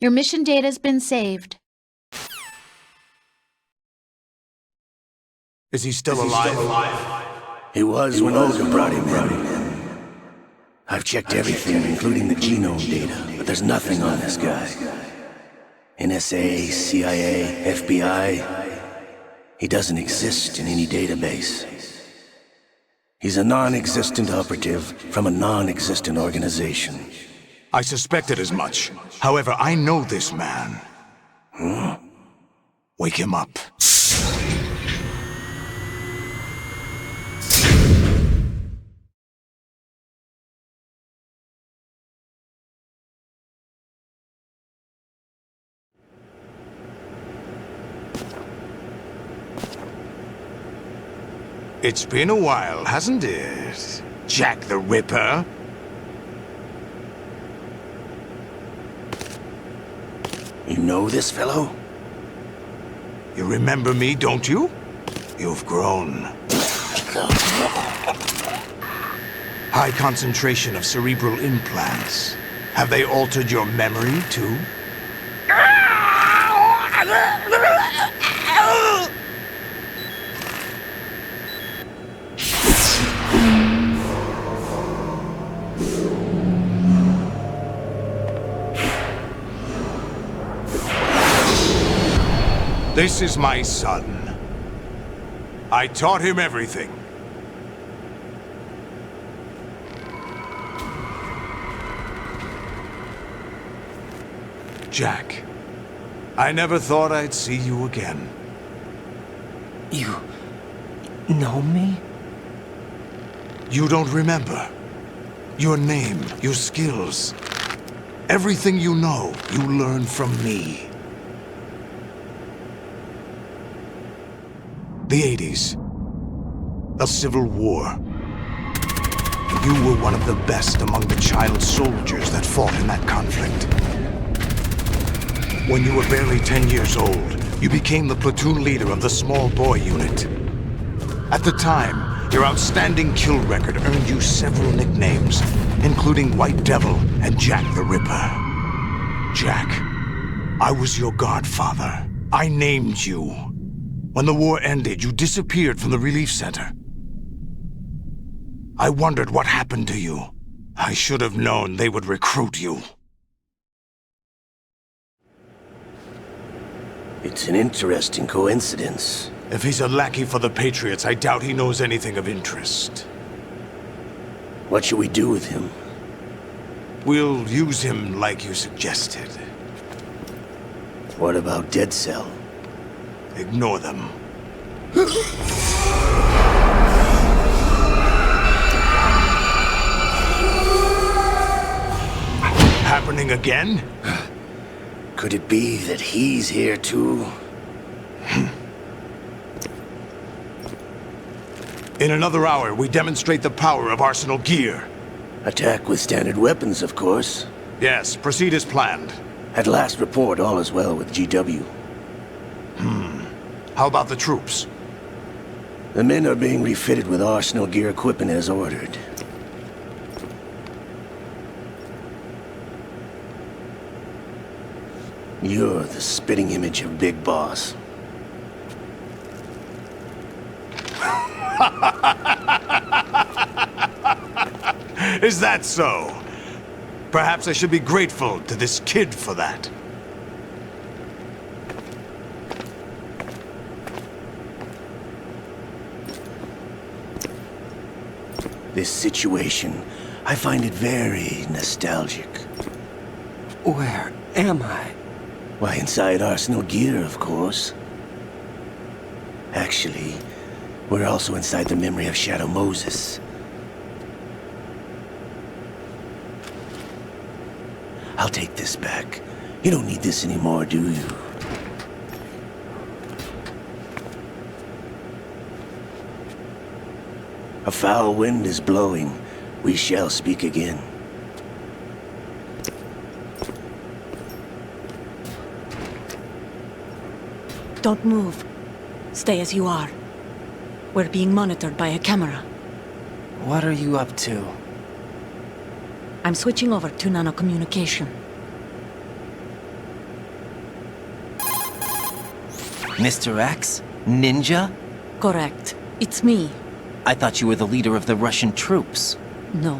Your mission data's been saved. Is he still alive? He was when Olga brought him in. I've checked everything, including the genome data, but there's nothing on this guy. NSA, CIA, FBI. He doesn't exist in any database. He's a non-existent operative from a non-existent organization. I suspected as much. However, I know this man. Wake him up. It's been a while, hasn't it? Jack the Ripper? You know this fellow? You remember me, don't you? You've grown. High concentration of cerebral implants. Have they altered your memory, too? This is my son. I taught him everything. Jack, I never thought I'd see you again. You know me? You don't remember. Your name, your skills. Everything you know, you learned from me. The 80s. A civil war. You were one of the best among the child soldiers that fought in that conflict. When you were barely 10 years old, you became the platoon leader of the small boy unit. At the time, your outstanding kill record earned you several nicknames, including White Devil and Jack the Ripper. Jack, I was your godfather. I named you. When the war ended, you disappeared from the relief center. I wondered what happened to you. I should have known they would recruit you. It's an interesting coincidence. If he's a lackey for the Patriots, I doubt he knows anything of interest. What should we do with him? We'll use him like you suggested. What about Dead Cell? Ignore them. Happening again? Could it be that he's here too? In another hour, we demonstrate the power of Arsenal gear. Attack with standard weapons, of course. Yes, proceed as planned. At last report, all is well with GW. How about the troops? The men are being refitted with Arsenal gear equipment as ordered. You're the spitting image of Big Boss. Is that so? Perhaps I should be grateful to this kid for that. This situation, I find it very nostalgic. Where am I? Why, inside Arsenal gear, of course. Actually, we're also inside the memory of Shadow Moses. I'll take this back. You don't need this anymore, do you? A foul wind is blowing. We shall speak again. Don't move. Stay as you are. We're being monitored by a camera. What are you up to? I'm switching over to nanocommunication. Mr. X? Ninja? Correct. It's me. I thought you were the leader of the Russian troops. No,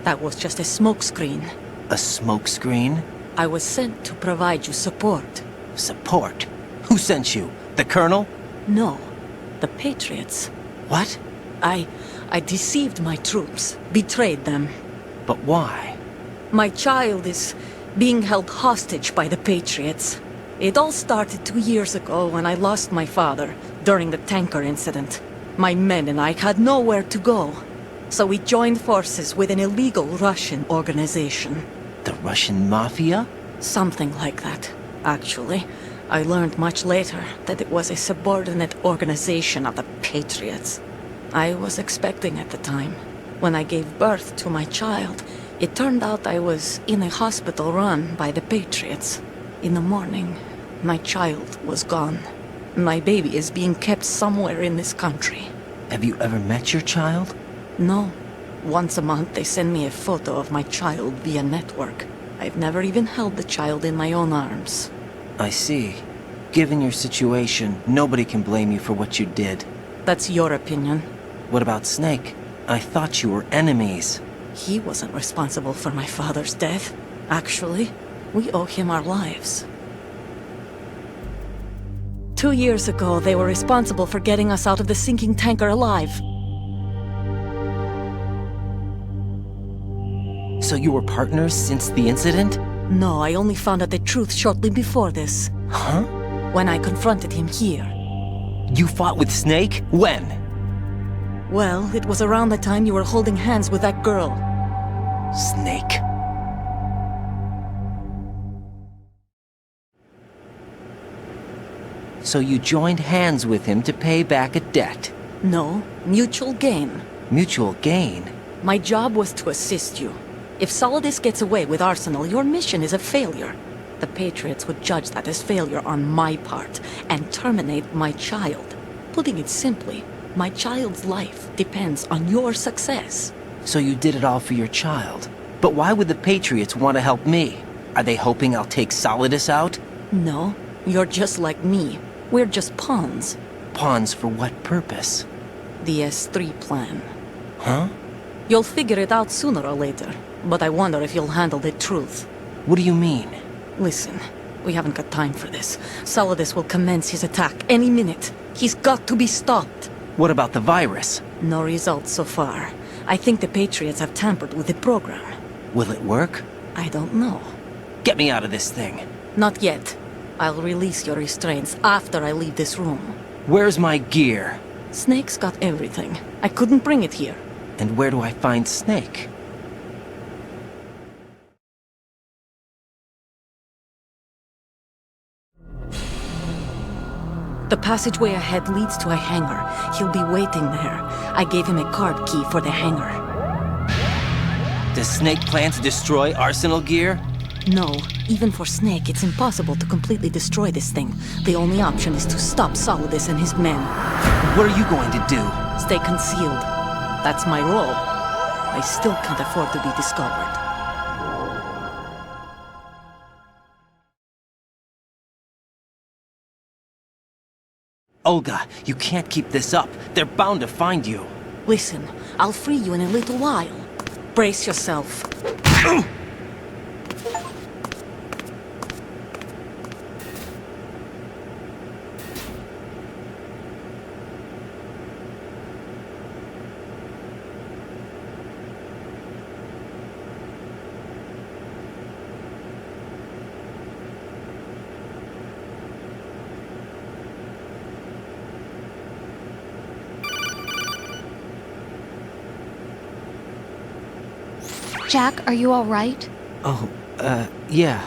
that was just a smokescreen. A smokescreen? I was sent to provide you support. Support? Who sent you? The Colonel? No, the Patriots. What? I deceived my troops, betrayed them. But why? My child is being held hostage by the Patriots. It all started 2 years ago when I lost my father during the tanker incident. My men and I had nowhere to go, so we joined forces with an illegal Russian organization. The Russian Mafia? Something like that, actually. I learned much later that it was a subordinate organization of the Patriots. I was expecting at the time. When I gave birth to my child, it turned out I was in a hospital run by the Patriots. In the morning, my child was gone. My baby is being kept somewhere in this country. Have you ever met your child? No. Once a month they send me a photo of my child via network. I've never even held the child in my own arms. I see. Given your situation, nobody can blame you for what you did. That's your opinion. What about Snake? I thought you were enemies. He wasn't responsible for my father's death. Actually, we owe him our lives. 2 years ago, they were responsible for getting us out of the sinking tanker alive. So you were partners since the incident? No, I only found out the truth shortly before this. Huh? When I confronted him here. You fought with Snake? When? Well, it was around the time you were holding hands with that girl. Snake. So you joined hands with him to pay back a debt? No, mutual gain. Mutual gain? My job was to assist you. If Solidus gets away with Arsenal, your mission is a failure. The Patriots would judge that as failure on my part and terminate my child. Putting it simply, my child's life depends on your success. So you did it all for your child. But why would the Patriots want to help me? Are they hoping I'll take Solidus out? No, you're just like me. We're just pawns. Pawns for what purpose? The S3 plan. Huh? You'll figure it out sooner or later, but I wonder if you'll handle the truth. What do you mean? Listen, we haven't got time for this. Solidus will commence his attack any minute. He's got to be stopped. What about the virus? No results so far. I think the Patriots have tampered with the program. Will it work? I don't know. Get me out of this thing. Not yet. I'll release your restraints after I leave this room. Where's my gear? Snake's got everything. I couldn't bring it here. And where do I find Snake? The passageway ahead leads to a hangar. He'll be waiting there. I gave him a card key for the hangar. Does Snake plan to destroy Arsenal gear? No, even for Snake, it's impossible to completely destroy this thing. The only option is to stop Solidus and his men. What are you going to do? Stay concealed. That's my role. I still can't afford to be discovered. Olga, you can't keep this up. They're bound to find you. Listen, I'll free you in a little while. Brace yourself. Jack, are you all right? Oh, yeah.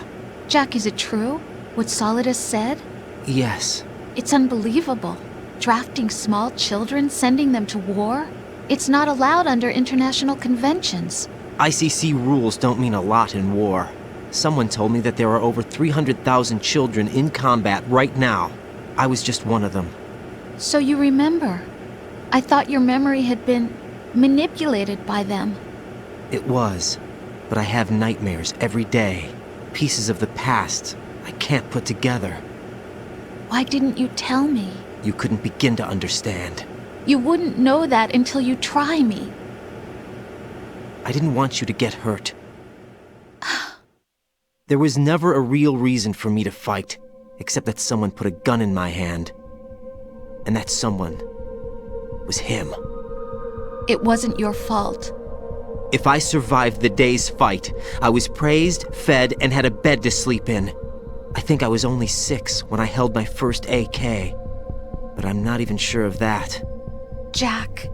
Jack, is it true? What Solidus said? Yes. It's unbelievable. Drafting small children, sending them to war? It's not allowed under international conventions. ICC rules don't mean a lot in war. Someone told me that there are over 300,000 children in combat right now. I was just one of them. So you remember. I thought your memory had been manipulated by them. It was, but I have nightmares every day. Pieces of the past I can't put together. Why didn't you tell me? You couldn't begin to understand. You wouldn't know that until you try me. I didn't want you to get hurt. There was never a real reason for me to fight, except that someone put a gun in my hand. And that someone was him. It wasn't your fault. If I survived the day's fight, I was praised, fed, and had a bed to sleep in. I think I was only 6 when I held my first AK. But I'm not even sure of that. Jack.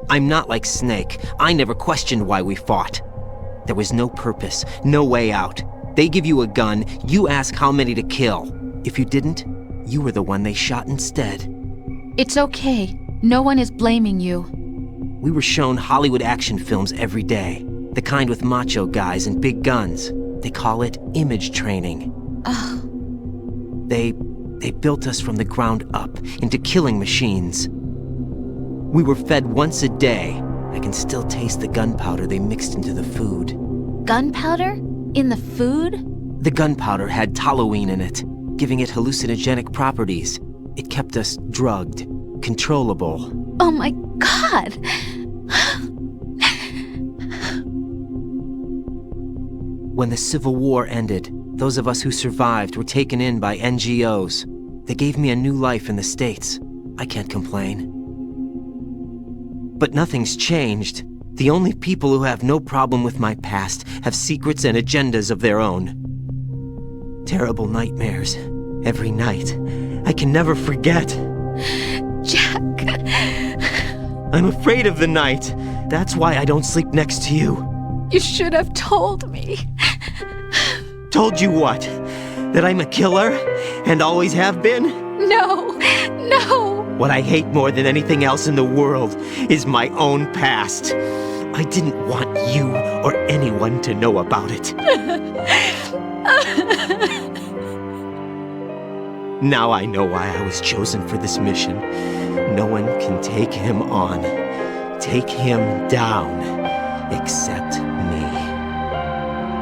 I'm not like Snake. I never questioned why we fought. There was no purpose, no way out. They give you a gun, you ask how many to kill. If you didn't, you were the one they shot instead. It's okay. No one is blaming you. We were shown Hollywood action films every day. The kind with macho guys and big guns. They call it image training. They built us from the ground up into killing machines. We were fed once a day. I can still taste the gunpowder they mixed into the food. Gunpowder? In the food? The gunpowder had toluene in it, giving it hallucinogenic properties. It kept us drugged, controllable. Oh my God! When the Civil War ended, those of us who survived were taken in by NGOs. They gave me a new life in the States. I can't complain. But nothing's changed. The only people who have no problem with my past have secrets and agendas of their own. Terrible nightmares. Every night. I can never forget. Jack. I'm afraid of the night. That's why I don't sleep next to you. You should have told me. Told you what? That I'm a killer? And always have been? No. No. What I hate more than anything else in the world is my own past. I didn't want you or anyone to know about it. Now I know why I was chosen for this mission. No one can take him on, take him down, except me.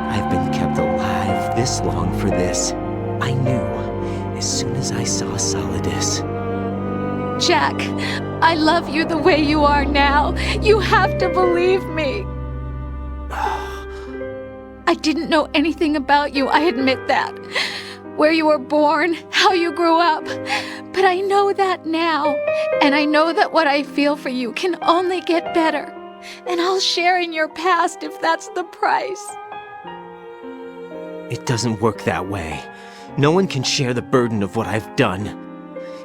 I've been kept alive this long for this. I knew as soon as I saw Solidus. Jack, I love you the way you are now. You have to believe me. I didn't know anything about you, I admit that. Where you were born, how you grew up. But I know that now. And I know that what I feel for you can only get better. And I'll share in your past if that's the price. It doesn't work that way. No one can share the burden of what I've done.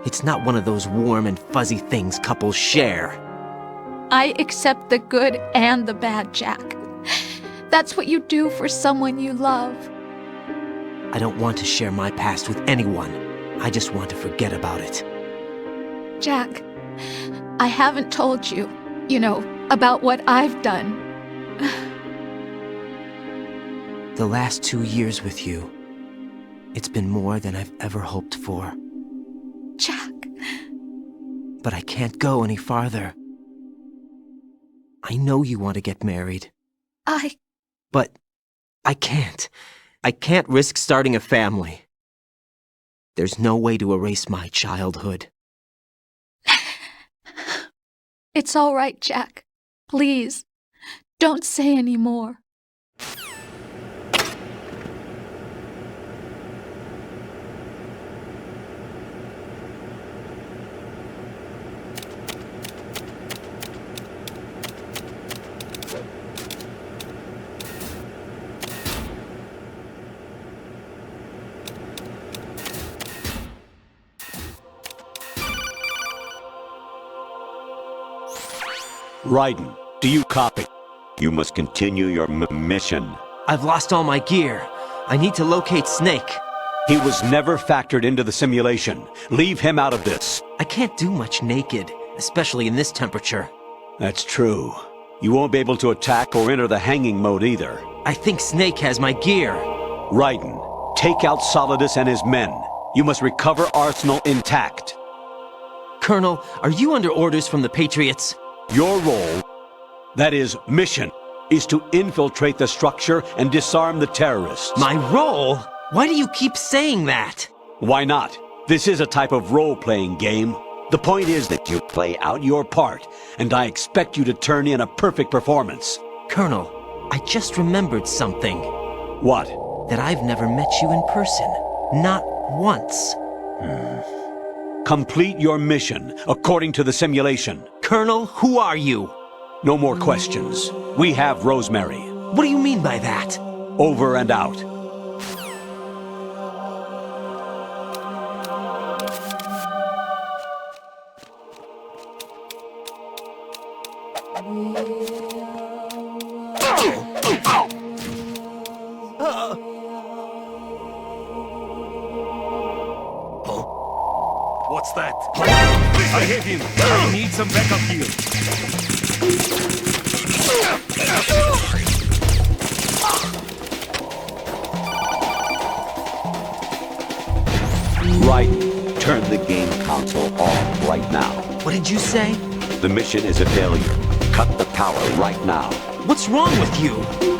It's not one of those warm and fuzzy things couples share. I accept the good and the bad, Jack. That's what you do for someone you love. I don't want to share my past with anyone. I just want to forget about it. Jack, I haven't told you, about what I've done. The last 2 years with you, it's been more than I've ever hoped for. Jack. But I can't go any farther. I know you want to get married. But I can't. I can't risk starting a family. There's no way to erase my childhood. It's all right, Jack. Please, don't say any more. Raiden, do you copy? You must continue your mission. I've lost all my gear. I need to locate Snake. He was never factored into the simulation. Leave him out of this. I can't do much naked, especially in this temperature. That's true. You won't be able to attack or enter the hanging mode either. I think Snake has my gear. Raiden, take out Solidus and his men. You must recover Arsenal intact. Colonel, are you under orders from the Patriots? Your role, that is, mission, is to infiltrate the structure and disarm the terrorists. My role? Why do you keep saying that? Why not? This is a type of role-playing game. The point is that you play out your part, and I expect you to turn in a perfect performance. Colonel, I just remembered something. What? That I've never met you in person. Not once. Complete your mission, according to the simulation. Colonel, who are you? No more questions. We have Rosemary. What do you mean by that? Over and out. What's that? I hit him. I need some backup here. Right. Turn the game console off right now. What did you say? The mission is a failure. Cut the power right now. What's wrong with you?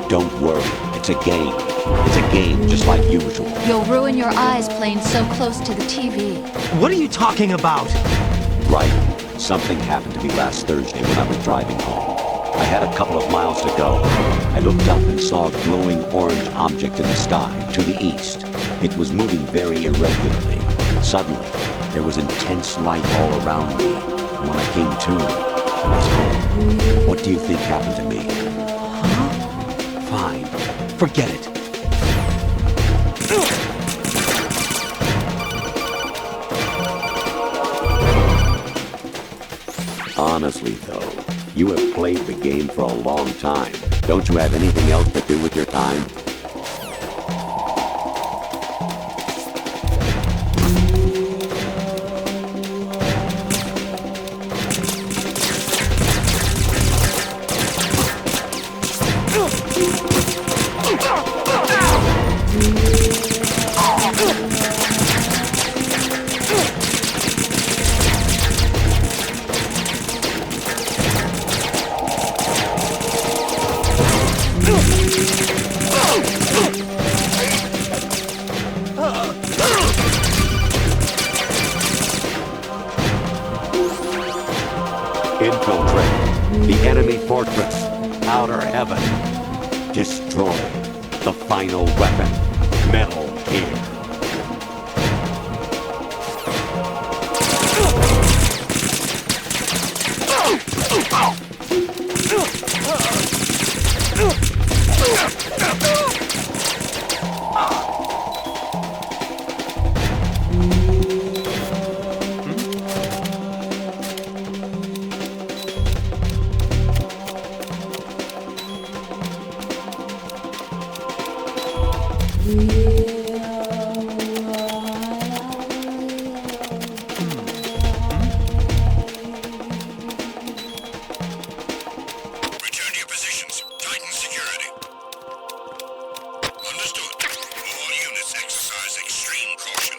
Don't worry. It's a game. It's a game just like usual. You'll ruin your eyes playing so close to the TV. What are you talking about? Right. Something happened to me last Thursday when I was driving home. I had a couple of miles to go. I looked up and saw a glowing orange object in the sky to the east. It was moving very irregularly. Suddenly, there was intense light all around me. And when I came to, I was home. What do you think happened to me? Huh? Fine. Forget it. Honestly, though, you have played the game for a long time. Don't you have anything else to do with your time? Infiltrate the enemy fortress, outer heaven. Destroy the final weapon, Metal Gear. Return to your positions. Titan security. Understood. All units exercise extreme caution.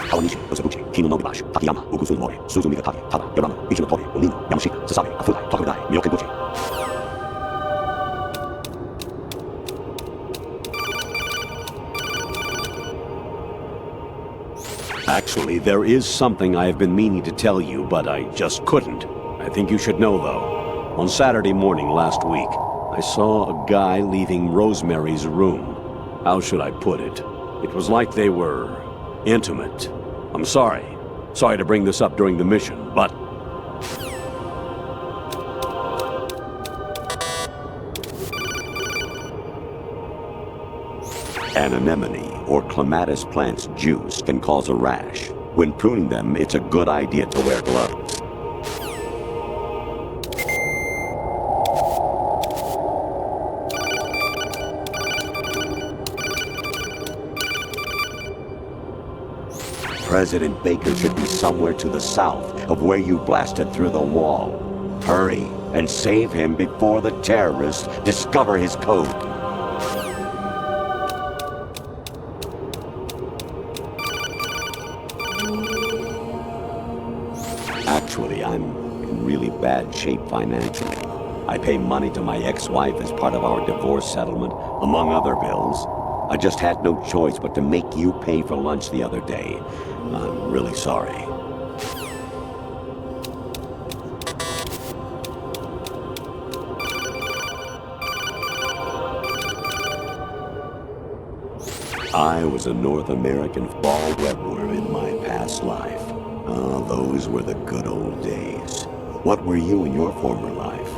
Kawanishi, Osabuchi, Kino Nobunashi, Takayama, Ugusun Mori, Suzumiga Taki, Tada, Yorama, Ichinotori, Olino, Yamashita, Sasabe, Afudai, Tokudai, Miyokebuchi. Actually, there is something I have been meaning to tell you, but I just couldn't. I think you should know, though. On Saturday morning last week, I saw a guy leaving Rosemary's room. How should I put it? It was like they were intimate. I'm sorry. Sorry to bring this up during the mission, but... An anemone or clematis plant's juice can cause a rash. When pruning them, it's a good idea to wear gloves. President Baker should be somewhere to the south of where you blasted through the wall. Hurry and save him before the terrorists discover his code. Actually, I'm in really bad shape financially. I pay money to my ex-wife as part of our divorce settlement, among other bills. I just had no choice but to make you pay for lunch the other day. I'm really sorry. I was a North American fall webworm in my past life. Ah, those were the good old days. What were you in your former life?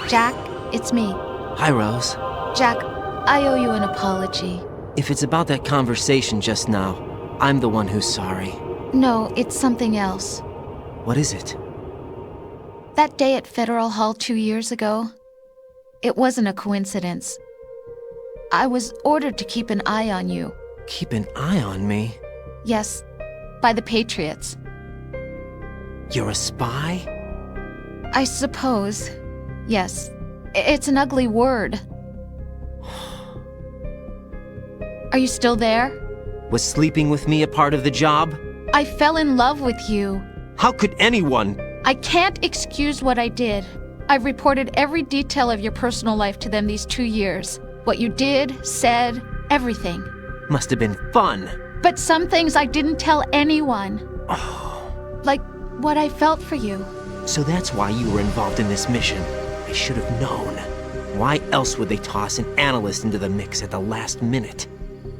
Jack, it's me. Hi, Rose. Jack, I owe you an apology. If it's about that conversation just now, I'm the one who's sorry. No, it's something else. What is it? That day at Federal Hall 2 years ago, it wasn't a coincidence. I was ordered to keep an eye on you. Keep an eye on me? Yes, by the Patriots. You're a spy? I suppose. Yes. It's an ugly word. Are you still there? Was sleeping with me a part of the job? I fell in love with you. How could anyone? I can't excuse what I did. I've reported every detail of your personal life to them these 2 years. What you did, said, everything. Must have been fun. But some things I didn't tell anyone. Like what I felt for you. So that's why you were involved in this mission. I should have known. Why else would they toss an analyst into the mix at the last minute?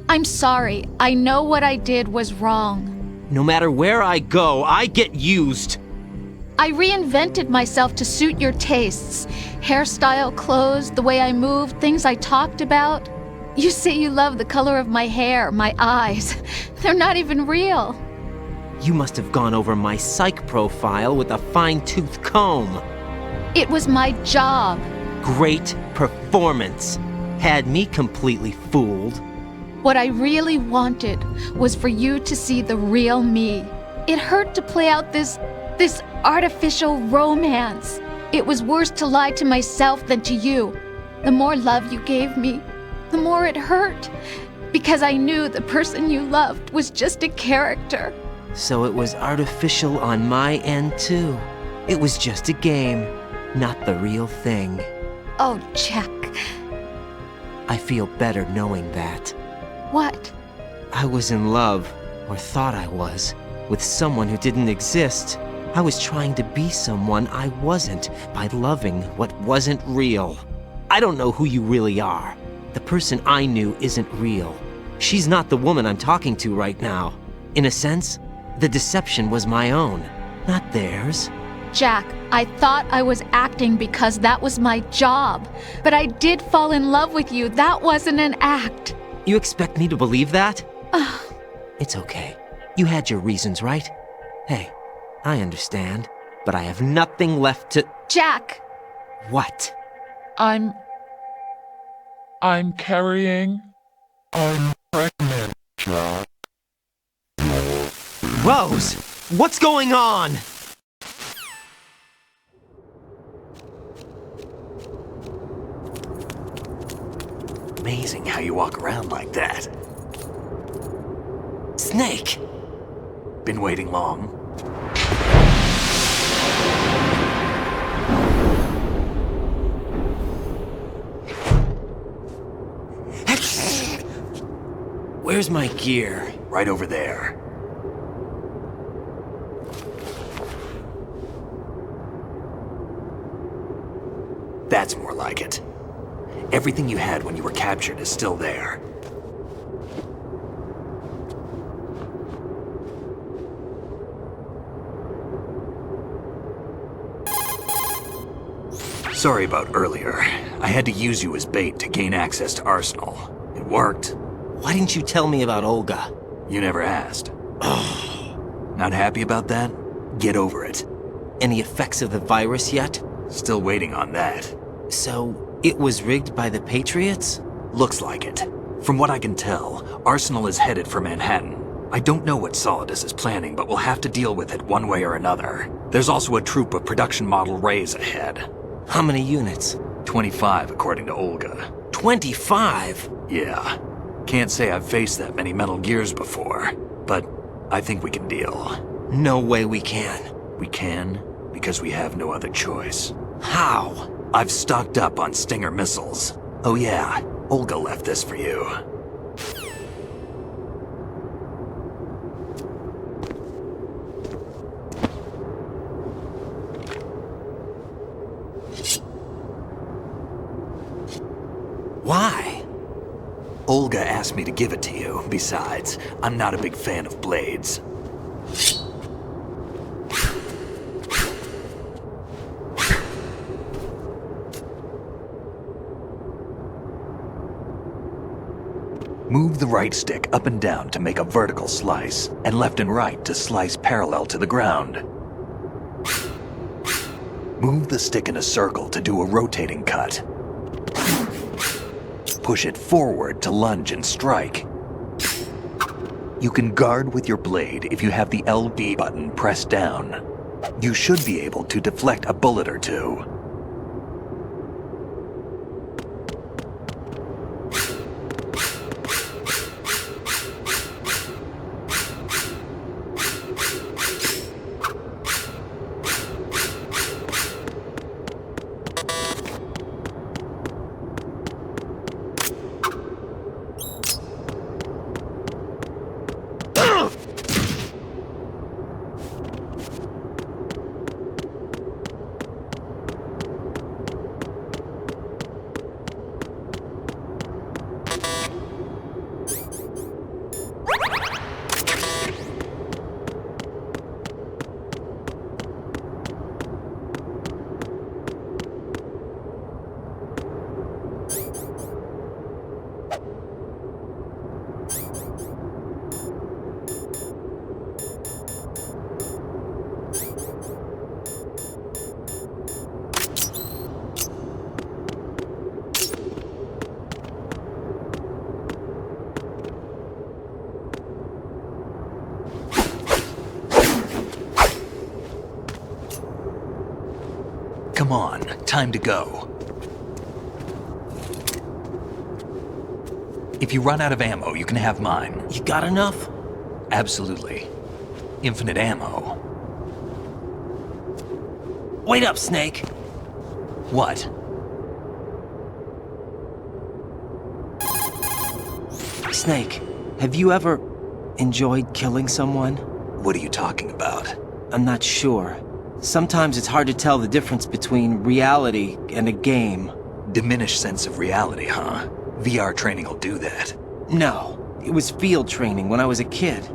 I'm sorry. I know what I did was wrong. No matter where I go, I get used. I reinvented myself to suit your tastes. Hairstyle, clothes, the way I moved, things I talked about. You say you love the color of my hair, my eyes. They're not even real. You must have gone over my psych profile with a fine-tooth comb. It was my job. Great performance. Had me completely fooled. What I really wanted was for you to see the real me. It hurt to play out this artificial romance. It was worse to lie to myself than to you. The more love you gave me, the more it hurt. Because I knew the person you loved was just a character. So it was artificial on my end too. It was just a game, not the real thing. Oh, Jack. I feel better knowing that. What? I was in love, or thought I was, with someone who didn't exist. I was trying to be someone I wasn't by loving what wasn't real. I don't know who you really are. The person I knew isn't real. She's not the woman I'm talking to right now. In a sense, the deception was my own, not theirs. Jack, I thought I was acting because that was my job. But I did fall in love with you. That wasn't an act. You expect me to believe that? It's okay. You had your reasons, right? Hey, I understand. But I have nothing left to... Jack! What? I'm carrying... I'm pregnant, Jack. Rose! What's going on? Amazing how you walk around like that. Snake! Been waiting long? Where's my gear? Right over there. That's more like it. Everything you had when you were captured is still there. Sorry about earlier. I had to use you as bait to gain access to Arsenal. It worked. Why didn't you tell me about Olga? You never asked. Not happy about that? Get over it. Any effects of the virus yet? Still waiting on that. So, it was rigged by the Patriots? Looks like it. From what I can tell, Arsenal is headed for Manhattan. I don't know what Solidus is planning, but we'll have to deal with it one way or another. There's also a troop of production model Rays ahead. How many units? 25, according to Olga. 25? Yeah. Can't say I've faced that many Metal Gears before, but I think we can deal. No way we can. We can, because we have no other choice. How? I've stocked up on Stinger missiles. Oh yeah, Olga left this for you. Why? Olga asked me to give it to you. Besides, I'm not a big fan of blades. Move the right stick up and down to make a vertical slice, and left and right to slice parallel to the ground. Move the stick in a circle to do a rotating cut. Push it forward to lunge and strike. You can guard with your blade if you have the LB button pressed down. You should be able to deflect a bullet or two. Come on, time to go. If you run out of ammo, you can have mine. You got enough? Absolutely. Infinite ammo. Wait up, Snake. What? Snake, have you ever enjoyed killing someone? What are you talking about? I'm not sure. Sometimes it's hard to tell the difference between reality and a game. Diminished sense of reality, huh? VR training will do that. No, it was field training when I was a kid.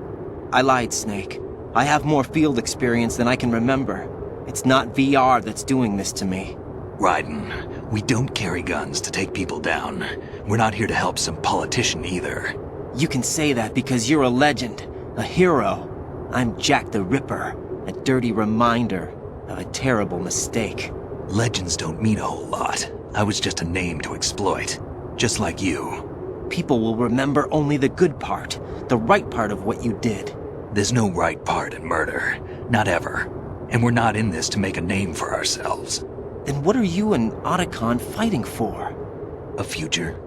I lied, Snake. I have more field experience than I can remember. It's not VR that's doing this to me. Raiden, we don't carry guns to take people down. We're not here to help some politician either. You can say that because you're a legend, a hero. I'm Jack the Ripper, a dirty reminder of a terrible mistake. Legends don't mean a whole lot. I was just a name to exploit. Just like you. People will remember only the good part, the right part of what you did. There's no right part in murder. Not ever. And we're not in this to make a name for ourselves. Then what are you and Otacon fighting for? A future.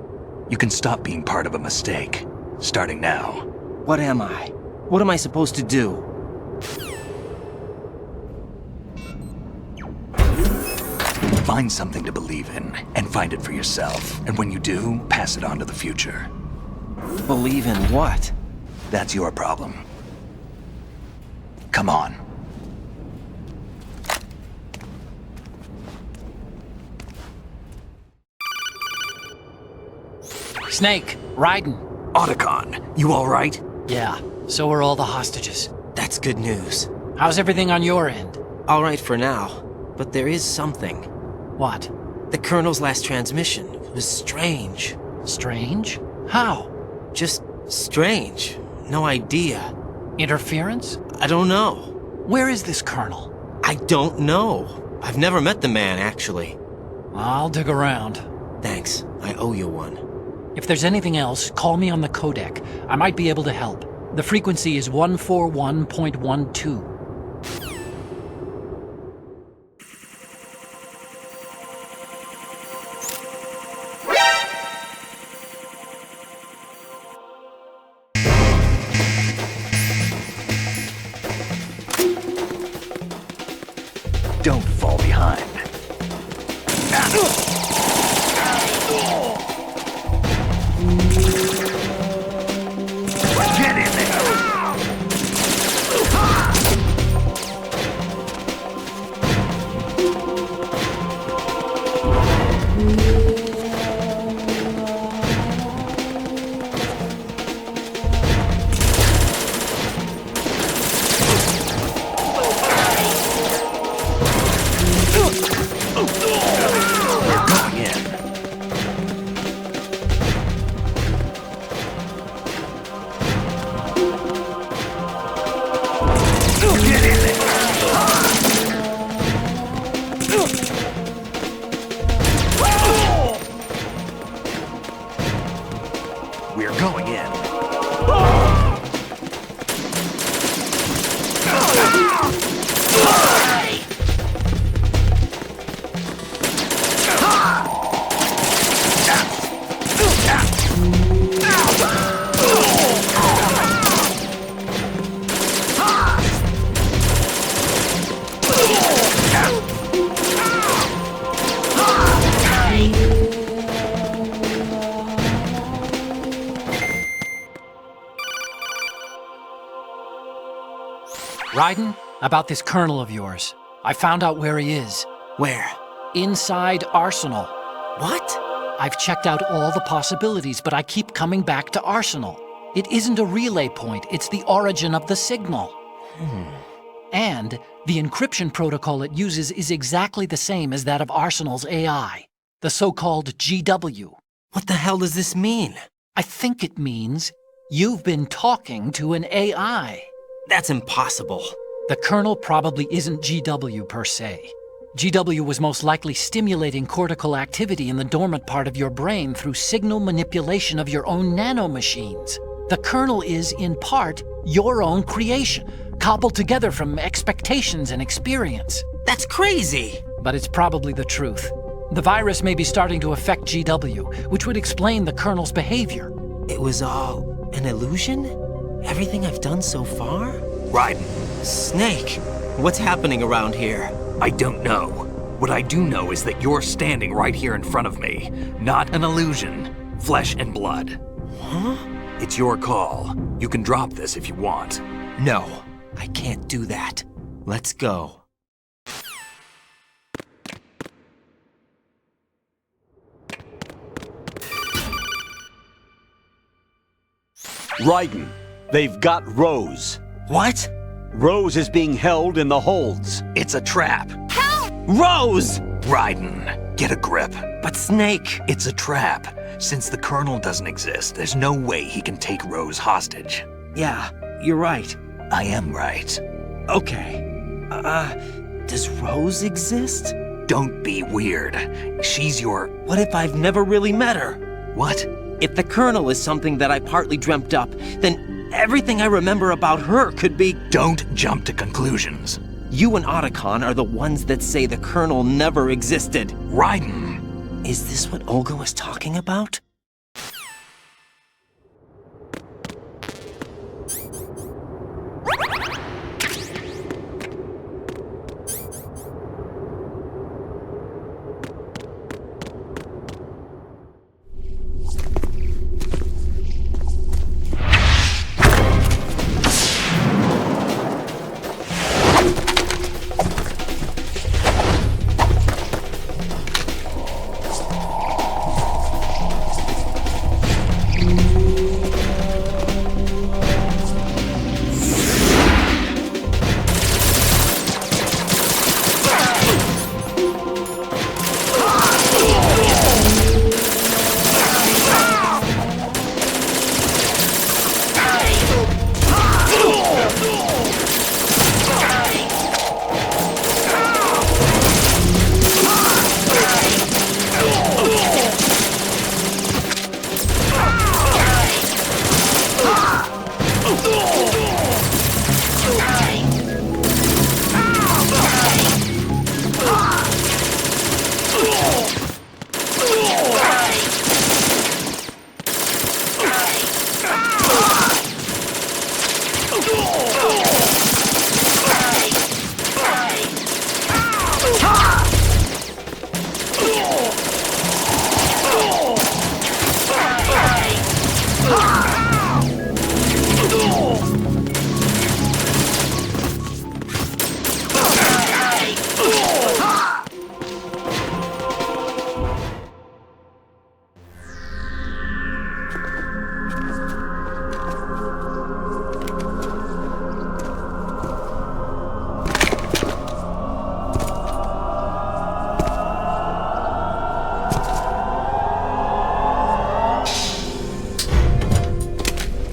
You can stop being part of a mistake. Starting now. What am I? What am I supposed to do? Find something to believe in, and find it for yourself. And when you do, pass it on to the future. Believe in what? That's your problem. Come on. Snake, Raiden. Otacon, you alright? Yeah, so are all the hostages. That's good news. How's everything on your end? All right for now, but there is something. What? The Colonel's last transmission was strange. Strange? How? Just strange. No idea. Interference? I don't know. Where is this Colonel? I don't know. I've never met the man, actually. I'll dig around. Thanks. I owe you one. If there's anything else, call me on the codec. I might be able to help. The frequency is 141.12. Don't fall behind. Get in there! Going in. Get in there! We're going in. Raiden, about this Colonel of yours. I found out where he is. Where? Inside Arsenal. What? I've checked out all the possibilities, but I keep coming back to Arsenal. It isn't a relay point, it's the origin of the signal. And the encryption protocol it uses is exactly the same as that of Arsenal's AI, the so-called GW. What the hell does this mean? I think it means you've been talking to an AI. That's impossible. The Colonel probably isn't GW per se. GW was most likely stimulating cortical activity in the dormant part of your brain through signal manipulation of your own nanomachines. The Colonel is, in part, your own creation, cobbled together from expectations and experience. That's crazy! But it's probably the truth. The virus may be starting to affect GW, which would explain the Colonel's behavior. It was all an illusion? Everything I've done so far? Raiden, Snake, what's happening around here? I don't know. What I do know is that you're standing right here in front of me. Not an illusion. Flesh and blood. Huh? It's your call. You can drop this if you want. No, I can't do that. Let's go. Raiden, they've got Rose. What? Rose is being held in the holds. It's a trap. Rose! Raiden, get a grip. But Snake... It's a trap. Since the Colonel doesn't exist, there's no way he can take Rose hostage. Yeah, you're right. I am right. Okay. Does Rose exist? Don't be weird. She's your... What if I've never really met her? What? If the Colonel is something that I partly dreamt up, then everything I remember about her could be... Don't jump to conclusions. You and Otacon are the ones that say the Colonel never existed. Raiden! Is this what Olga was talking about?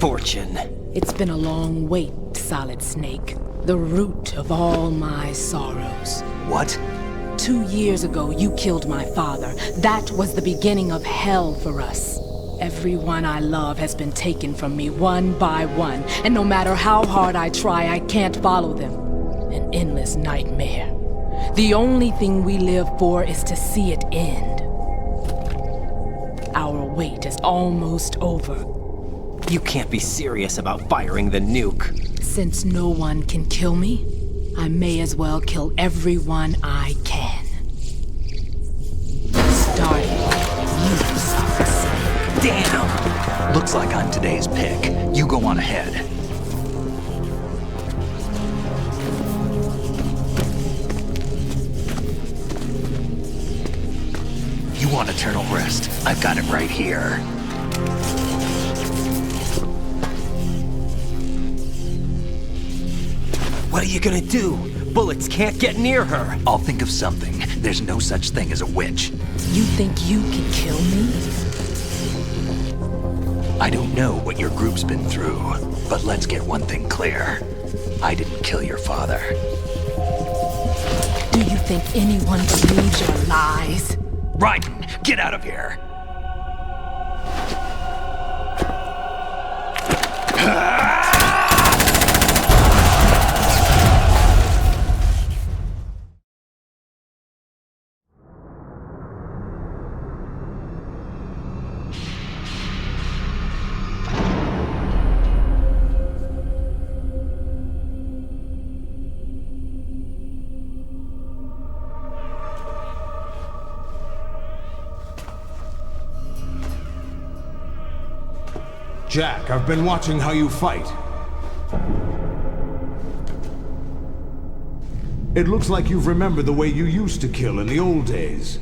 fortune. It's been a long wait, Solid Snake. The root of all my sorrows. What? 2 years ago, you killed my father. That was the beginning of hell for us. Everyone I love has been taken from me one by one, and no matter how hard I try, I can't follow them. An endless nightmare. The only thing we live for is to see it end. Our wait is almost over. You can't be serious about firing the nuke. Since no one can kill me, I may as well kill everyone I can. Starting with you, Solid Snake. Damn! Looks like I'm today's pick. You go on ahead. You want eternal rest? I've got it right here. What are you gonna do? Bullets can't get near her. I'll think of something. There's no such thing as a witch. You think you can kill me? I don't know what your group's been through, but let's get one thing clear. I didn't kill your father. Do you think anyone believes your lies? Raiden, get out of here! Jack, I've been watching how you fight. It looks like you've remembered the way you used to kill in the old days.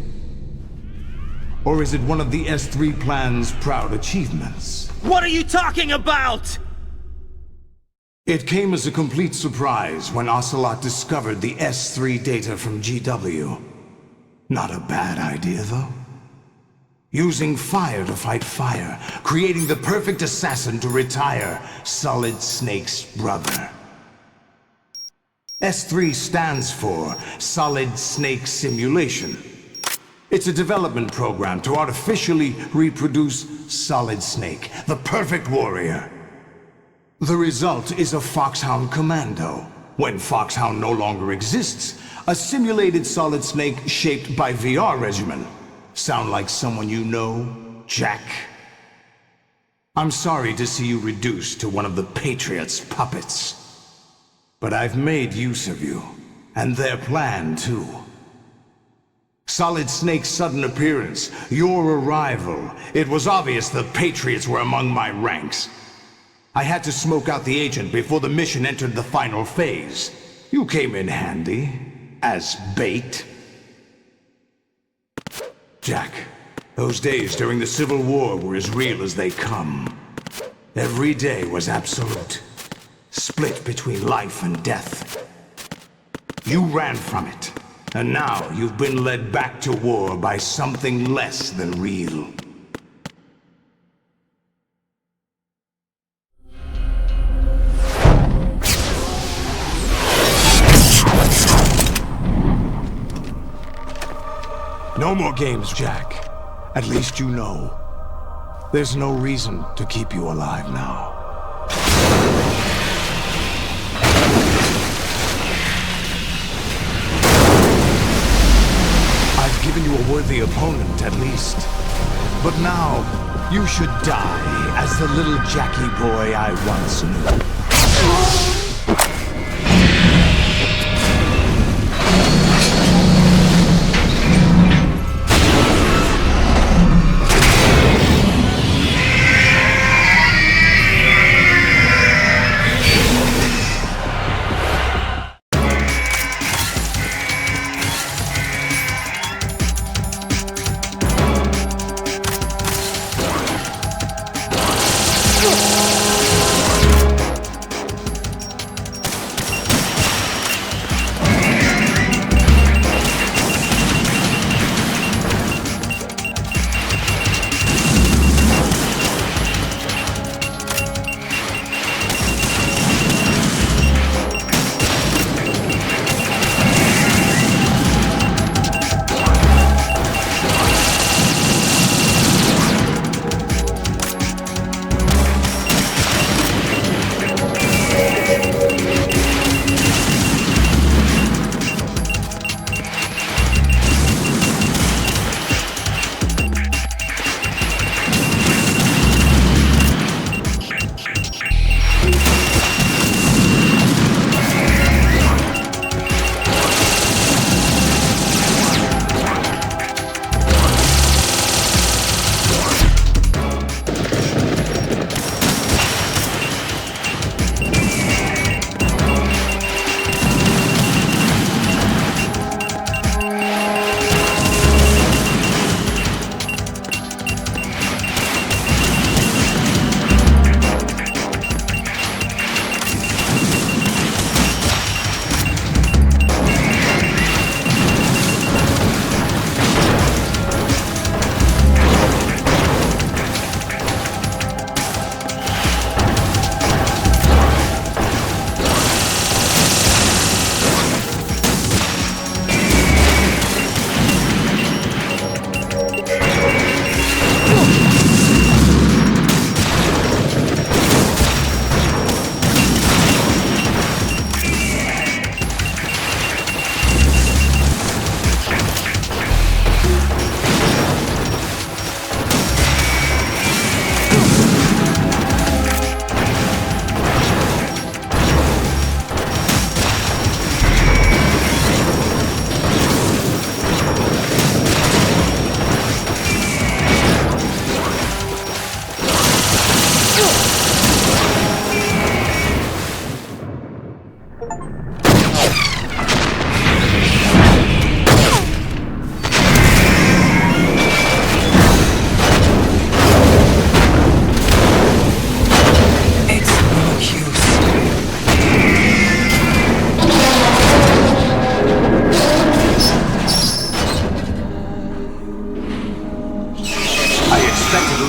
Or is it one of the S3 plan's proud achievements? What are you talking about? It came as a complete surprise when Ocelot discovered the S3 data from GW. Not a bad idea, though. Using fire to fight fire, creating the perfect assassin to retire Solid Snake's brother. S3 stands for Solid Snake Simulation. It's a development program to artificially reproduce Solid Snake, the perfect warrior. The result is a Foxhound Commando. When Foxhound no longer exists, a simulated Solid Snake shaped by VR regimen. Sound like someone you know, Jack? I'm sorry to see you reduced to one of the Patriots' puppets. But I've made use of you, and their plan too. Solid Snake's sudden appearance, your arrival, it was obvious the Patriots were among my ranks. I had to smoke out the agent before the mission entered the final phase. You came in handy, as bait. Jack, those days during the Civil War were as real as they come. Every day was absolute. Split between life and death. You ran from it, and now you've been led back to war by something less than real. No more games, Jack. At least you know. There's no reason to keep you alive now. I've given you a worthy opponent, at least. But now, you should die as the little Jackie boy I once knew.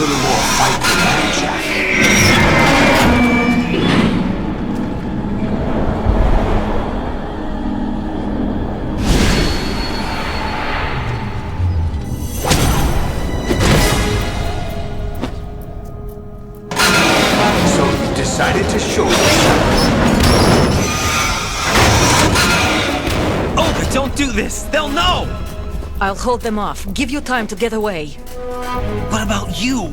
little more fight than that, Jack. So you decided to show yourself. Olga, don't do this! They'll know! I'll hold them off. Give you time to get away. What about you?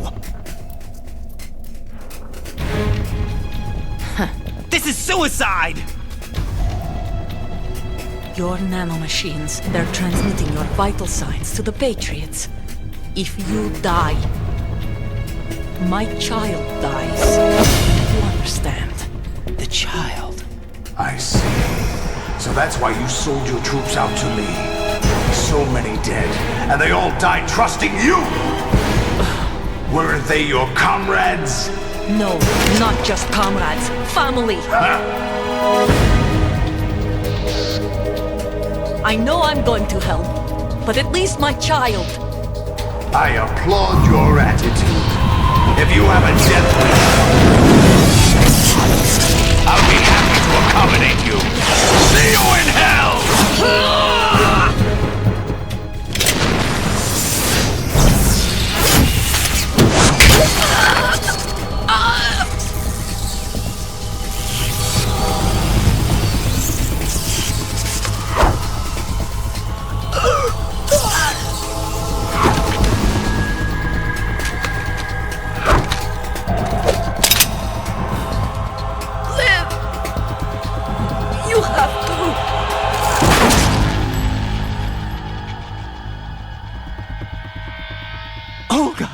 This is suicide! Your nanomachines, they're transmitting your vital signs to the Patriots. If you die, my child dies. You understand? The child. I see. So that's why you sold your troops out to me. So many dead, and they all died trusting you! Weren't they your comrades? No, not just comrades. Family! I know I'm going to hell, but at least my child. I applaud your attitude. If you have a death wish, I'll be happy to accommodate you. See you in hell! Olga!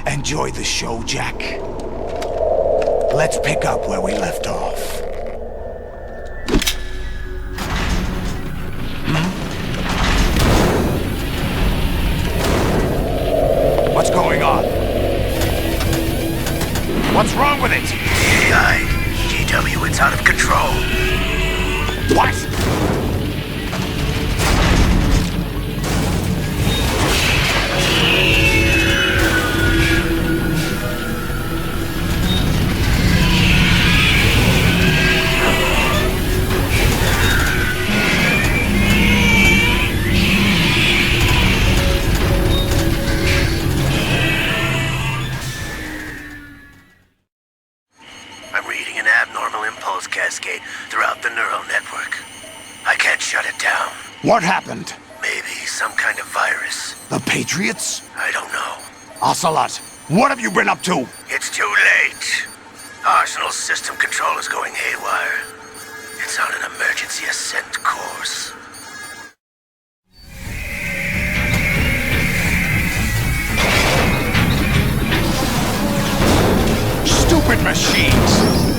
Enjoy the show, Jack. Let's pick up where we left off. What's going on? What's wrong with it? AI, GW, it's out of control. What? I'm reading an abnormal impulse cascade throughout the neural network. I can't shut it down. What happened? Maybe some kind of virus. The Patriots? I don't know. Ocelot, what have you been up to? It's too late. Arsenal's system control is going haywire. It's on an emergency ascent course. Stupid machines!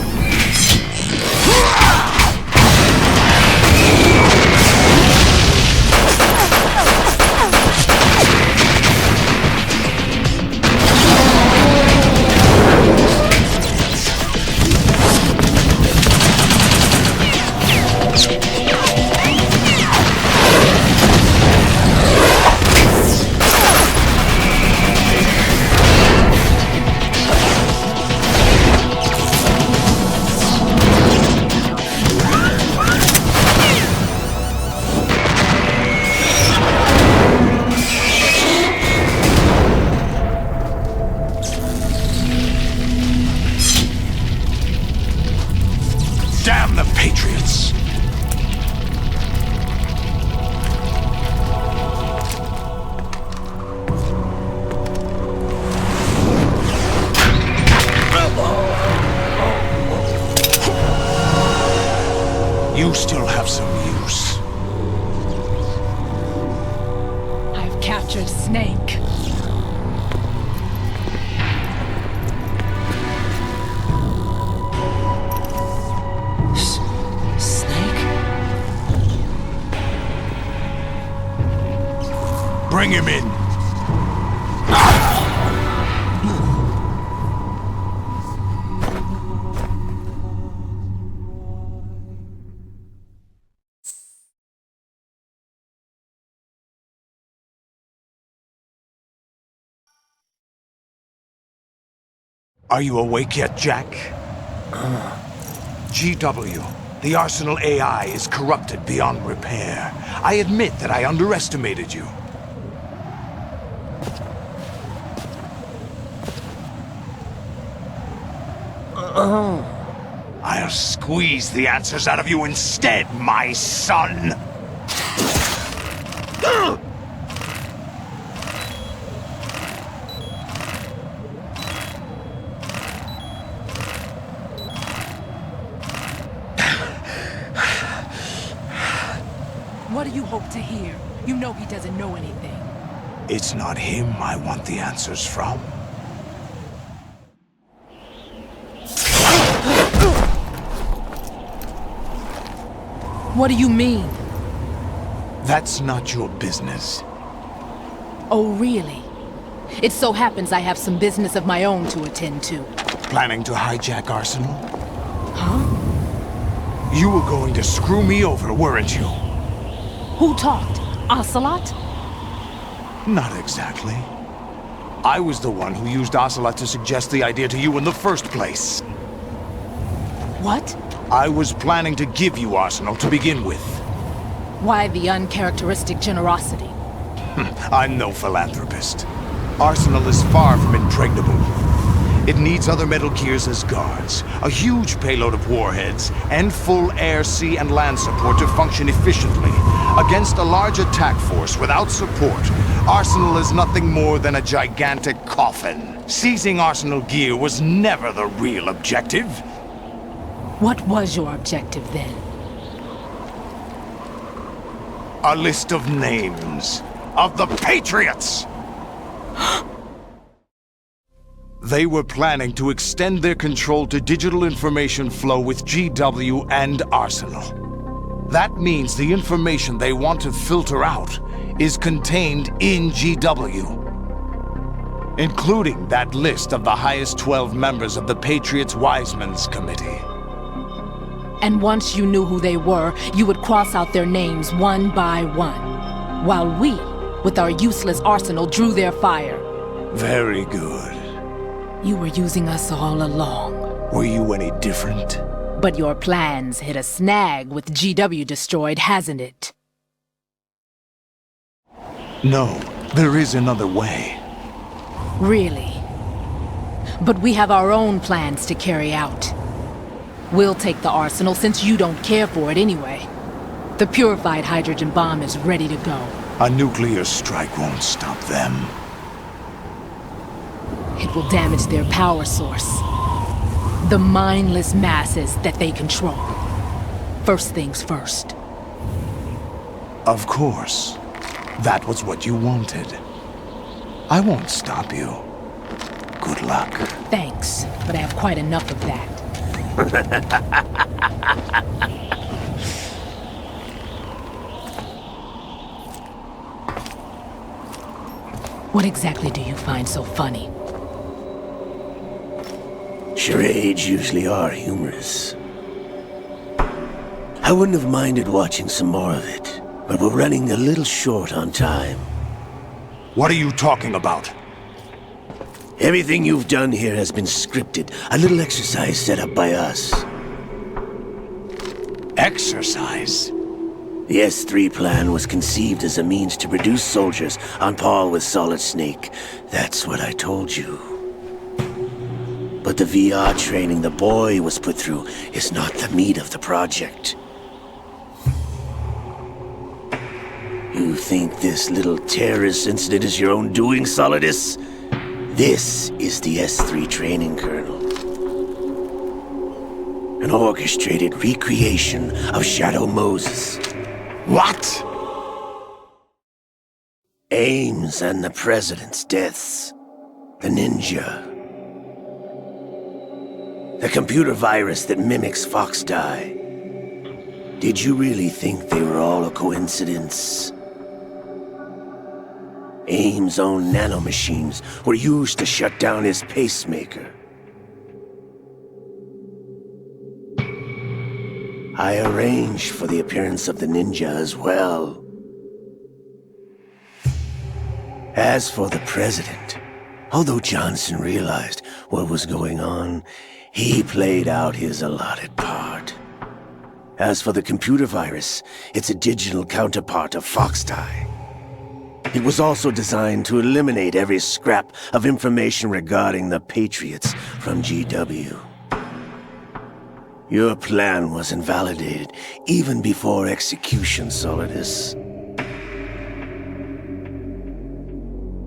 Damn the Patriots! You still have some use. I've captured Snake. Snake? Bring him in! Are you awake yet, Jack? GW, the Arsenal AI is corrupted beyond repair. I admit that I underestimated you. I'll squeeze the answers out of you instead, my son! What do you hope to hear? You know he doesn't know anything. It's not him I want the answers from. What do you mean? That's not your business. Oh, really? It so happens I have some business of my own to attend to. Planning to hijack Arsenal? Huh? You were going to screw me over, weren't you? Who talked? Ocelot? Not exactly. I was the one who used Ocelot to suggest the idea to you in the first place. What? I was planning to give you Arsenal to begin with. Why the uncharacteristic generosity? I'm no philanthropist. Arsenal is far from impregnable. It needs other Metal Gears as guards, a huge payload of warheads, and full air, sea, and land support to function efficiently. Against a large attack force without support, Arsenal is nothing more than a gigantic coffin. Seizing Arsenal gear was never the real objective. What was your objective then? A list of names of the Patriots! They were planning to extend their control to digital information flow with GW and Arsenal. That means the information they want to filter out is contained in GW, including that list of the highest 12 members of the Patriots Wiseman's Committee. And once you knew who they were, you would cross out their names one by one, while we, with our useless arsenal, drew their fire. Very good. You were using us all along. Were you any different? But your plans hit a snag with GW destroyed, hasn't it? No, there is another way. Really? But we have our own plans to carry out. We'll take the arsenal since you don't care for it anyway. The purified hydrogen bomb is ready to go. A nuclear strike won't stop them. It will damage their power source. The mindless masses that they control. First things first. Of course. That was what you wanted. I won't stop you. Good luck. Thanks, but I have quite enough of that. What exactly do you find so funny? Charades usually are humorous. I wouldn't have minded watching some more of it, but we're running a little short on time. What are you talking about? Everything you've done here has been scripted, a little exercise set up by us. Exercise? The S3 plan was conceived as a means to produce soldiers on par with Solid Snake. That's what I told you. But the VR training the boy was put through is not the meat of the project. You think this little terrorist incident is your own doing, Solidus? This is the S3 training kernel. An orchestrated recreation of Shadow Moses. What? Ames and the President's deaths. The ninja. The computer virus that mimics Foxdie. Did you really think they were all a coincidence? AIM's own nanomachines were used to shut down his pacemaker. I arranged for the appearance of the ninja as well. As for the president, although Johnson realized what was going on, he played out his allotted part. As for the computer virus, it's a digital counterpart of Foxdie. It was also designed to eliminate every scrap of information regarding the Patriots from GW. Your plan was invalidated even before execution, Solidus.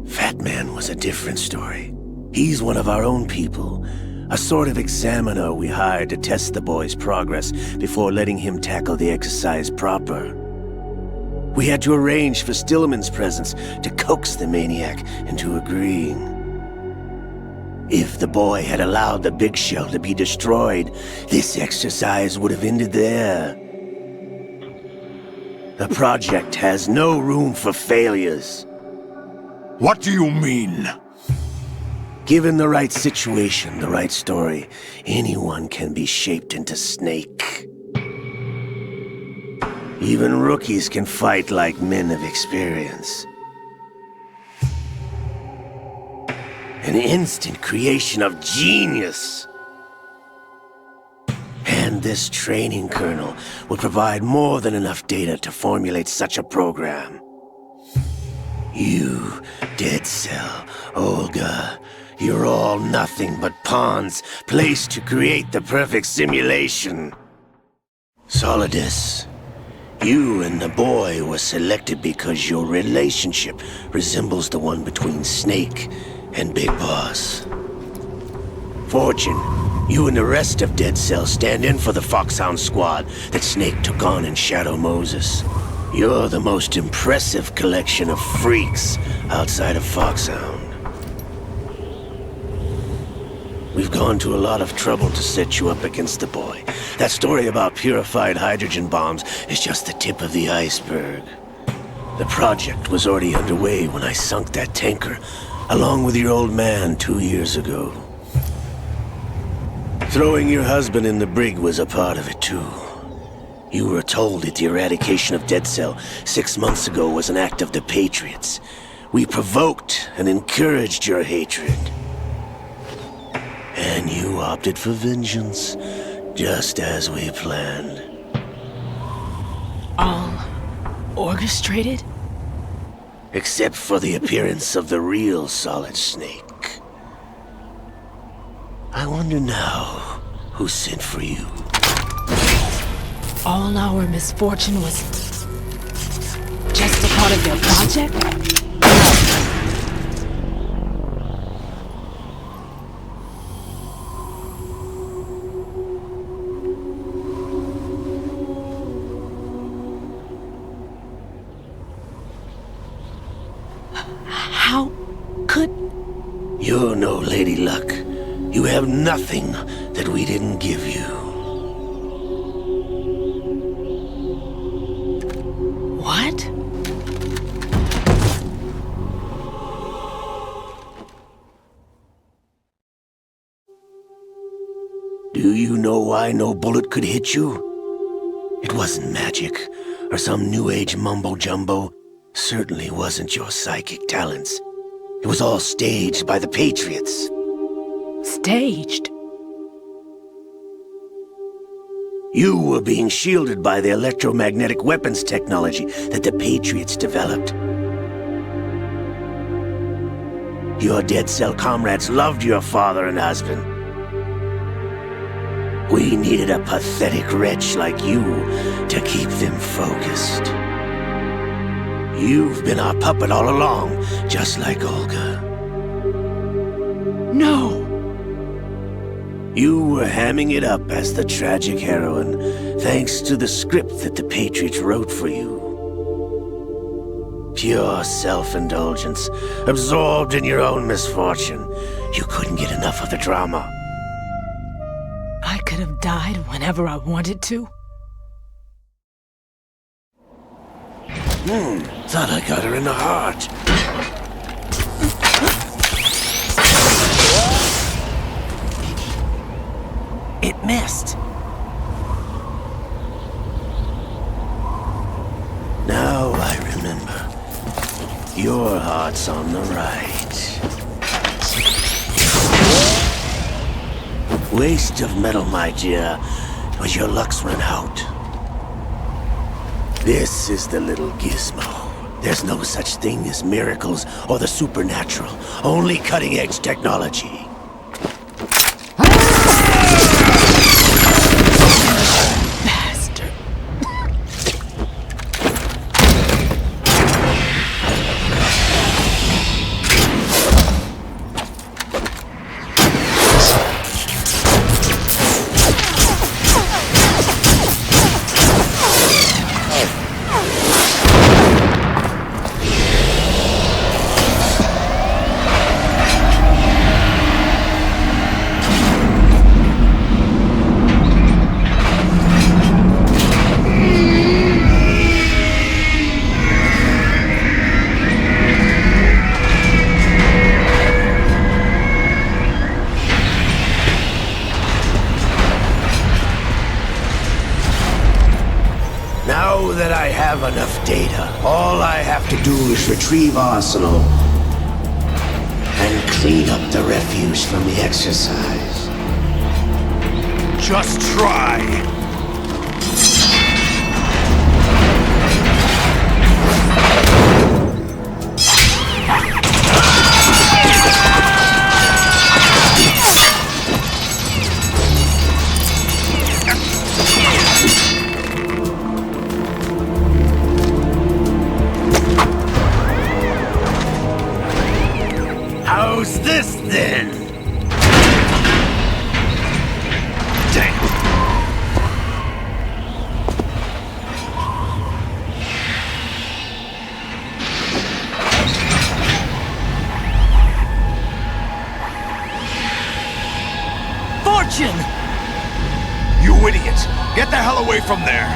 Fat Man was a different story. He's one of our own people, a sort of examiner we hired to test the boy's progress before letting him tackle the exercise proper. We had to arrange for Stillman's presence to coax the maniac into agreeing. If the boy had allowed the big shell to be destroyed, this exercise would have ended there. The project has no room for failures. What do you mean? Given the right situation, the right story, anyone can be shaped into Snake. Even rookies can fight like men of experience. An instant creation of genius. And this training kernel would provide more than enough data to formulate such a program. You, Dead Cell, Olga, you're all nothing but pawns placed to create the perfect simulation. Solidus, you and the boy were selected because your relationship resembles the one between Snake and Big Boss. Fortune, you and the rest of Dead Cell stand in for the Foxhound squad that Snake took on in Shadow Moses. You're the most impressive collection of freaks outside of Foxhound. We've gone to a lot of trouble to set you up against the boy. That story about purified hydrogen bombs is just the tip of the iceberg. The project was already underway when I sunk that tanker, along with your old man 2 years ago. Throwing your husband in the brig was a part of it too. You were told that the eradication of Dead Cell 6 months ago was an act of the Patriots. We provoked and encouraged your hatred. And you opted for vengeance, just as we planned. All orchestrated? Except for the appearance of the real Solid Snake. I wonder now who sent for you. All our misfortune was just a part of their project? How could... You're no Lady Luck. You have nothing that we didn't give you. What? Do you know why no bullet could hit you? It wasn't magic, or some new age mumbo-jumbo. Certainly wasn't your psychic talents. It was all staged by the Patriots. Staged? You were being shielded by the electromagnetic weapons technology that the Patriots developed. Your Dead Cell comrades loved your father and husband. We needed a pathetic wretch like you to keep them focused. You've been our puppet all along, just like Olga. No! You were hamming it up as the tragic heroine, thanks to the script that the Patriots wrote for you. Pure self-indulgence, absorbed in your own misfortune. You couldn't get enough of the drama. I could have died whenever I wanted to. Thought I got her in the heart. missed. Now I remember. Your heart's on the right. Waste of metal, my dear, but your luck's run out. This is the little gizmo. There's no such thing as miracles or the supernatural, only cutting-edge technology. Bastard. Now that I have enough data, all I have to do is retrieve Arsenal and clean up the refuse from the exercise. Just try. How's this then? Damn. Fortune! You idiots! Get the hell away from there!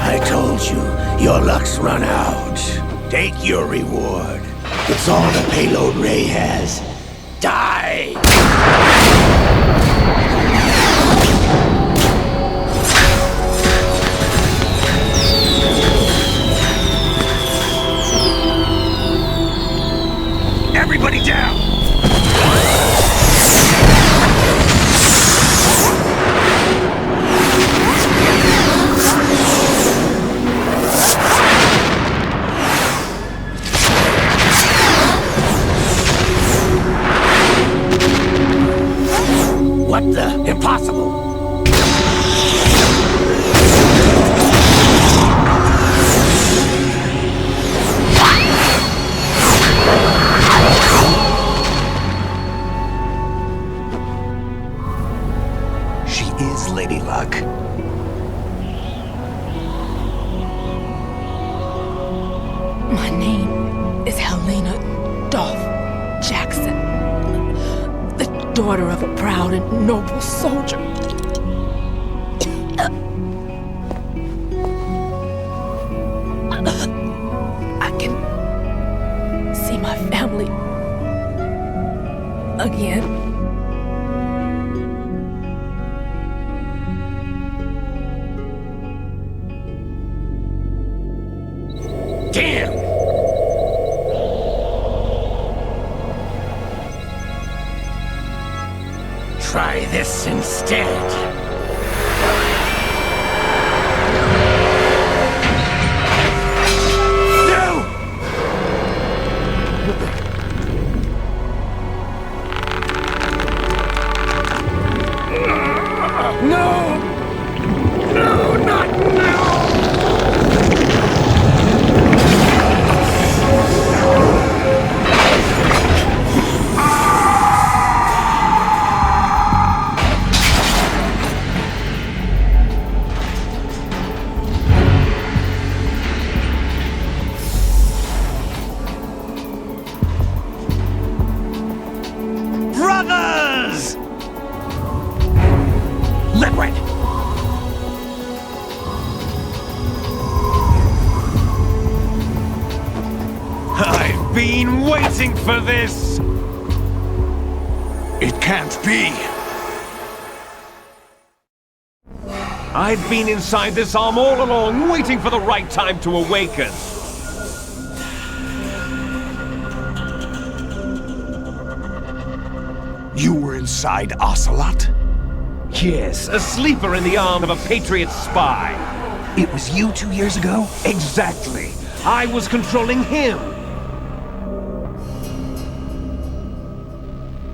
I told you, your luck's run out. Take your reward. It's all the payload Ray has. Die! Everybody down! What the? Impossible! She is Lady Luck. My name is Helena Dolph Jackson, the daughter of a proud and noble soldier. I can see my family again. Damn! Try this instead. No! No, not now! Brothers! Liquid! I've been waiting for this! It can't be! I've been inside this arm all along, waiting for the right time to awaken. You were inside Ocelot? Yes, a sleeper in the arm of a Patriot spy. It was you 2 years ago? Exactly. I was controlling him.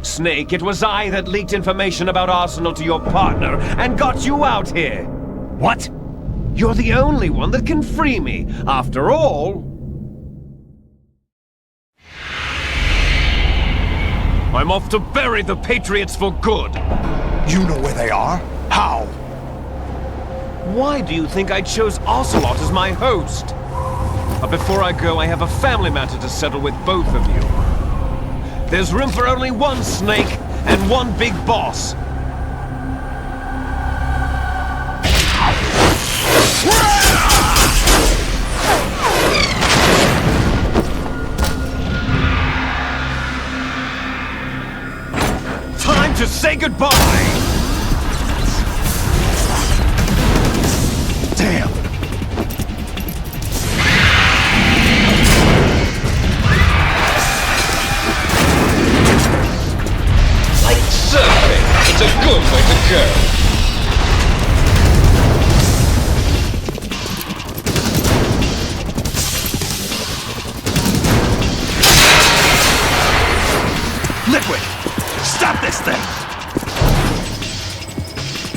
Snake, it was I that leaked information about Arsenal to your partner and got you out here. What? You're the only one that can free me. After all, I'm off to bury the Patriots for good. You know where they are? How? Why do you think I chose Ocelot as my host? But before I go, I have a family matter to settle with both of you. There's room for only one Snake and one big boss. Time to say goodbye! Damn! Like surfing, it's a good way to go. Liquid! Stop this thing!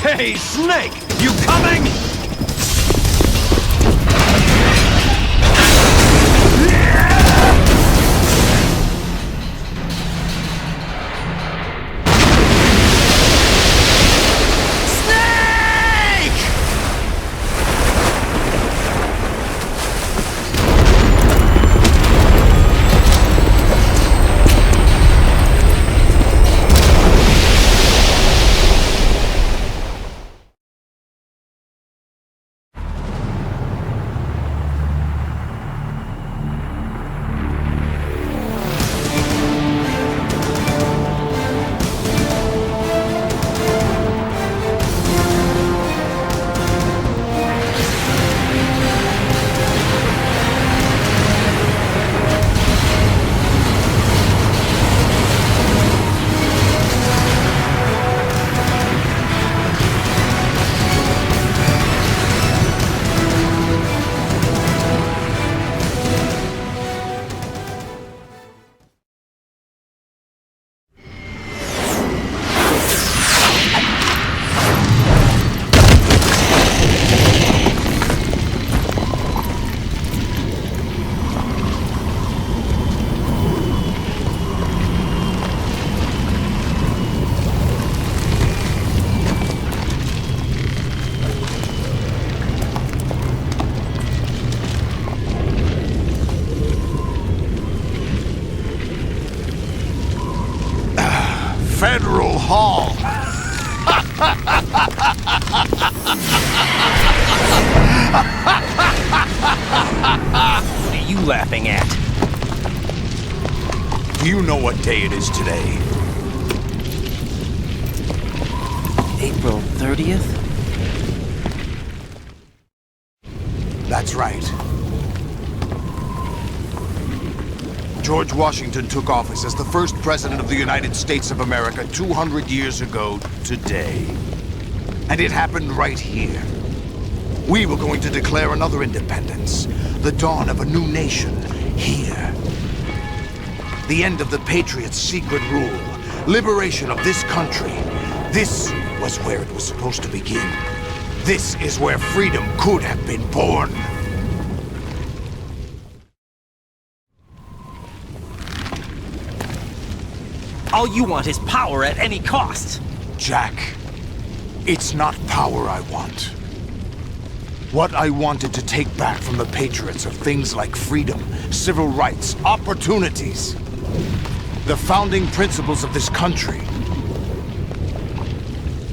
Hey, Snake! You coming? Federal Hall. What are you laughing at? Do you know what day it is today? April 30th? That's right. George Washington took office as the first president of the United States of America 200 years ago today. And it happened right here. We were going to declare another independence, the dawn of a new nation, here. The end of the Patriots' secret rule, liberation of this country. This was where it was supposed to begin. This is where freedom could have been born. All you want is power at any cost! Jack, it's not power I want. What I wanted to take back from the Patriots are things like freedom, civil rights, opportunities. The founding principles of this country.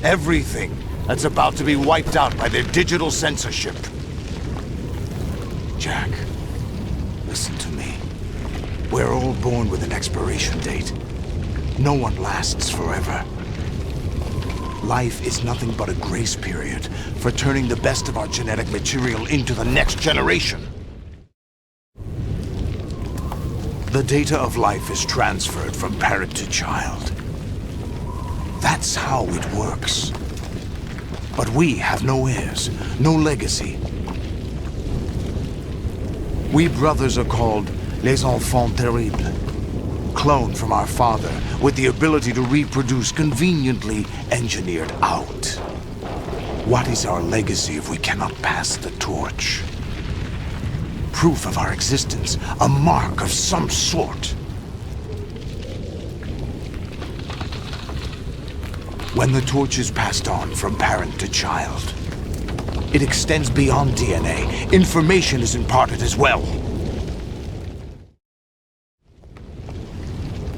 Everything that's about to be wiped out by their digital censorship. Jack, listen to me. We're all born with an expiration date. No one lasts forever. Life is nothing but a grace period for turning the best of our genetic material into the next generation. The data of life is transferred from parent to child. That's how it works. But we have no heirs, no legacy. We brothers are called les enfants terribles, cloned from our father with the ability to reproduce conveniently engineered out. What is our legacy if we cannot pass the torch? Proof of our existence, a mark of some sort. When the torch is passed on from parent to child, it extends beyond DNA. Information is imparted as well.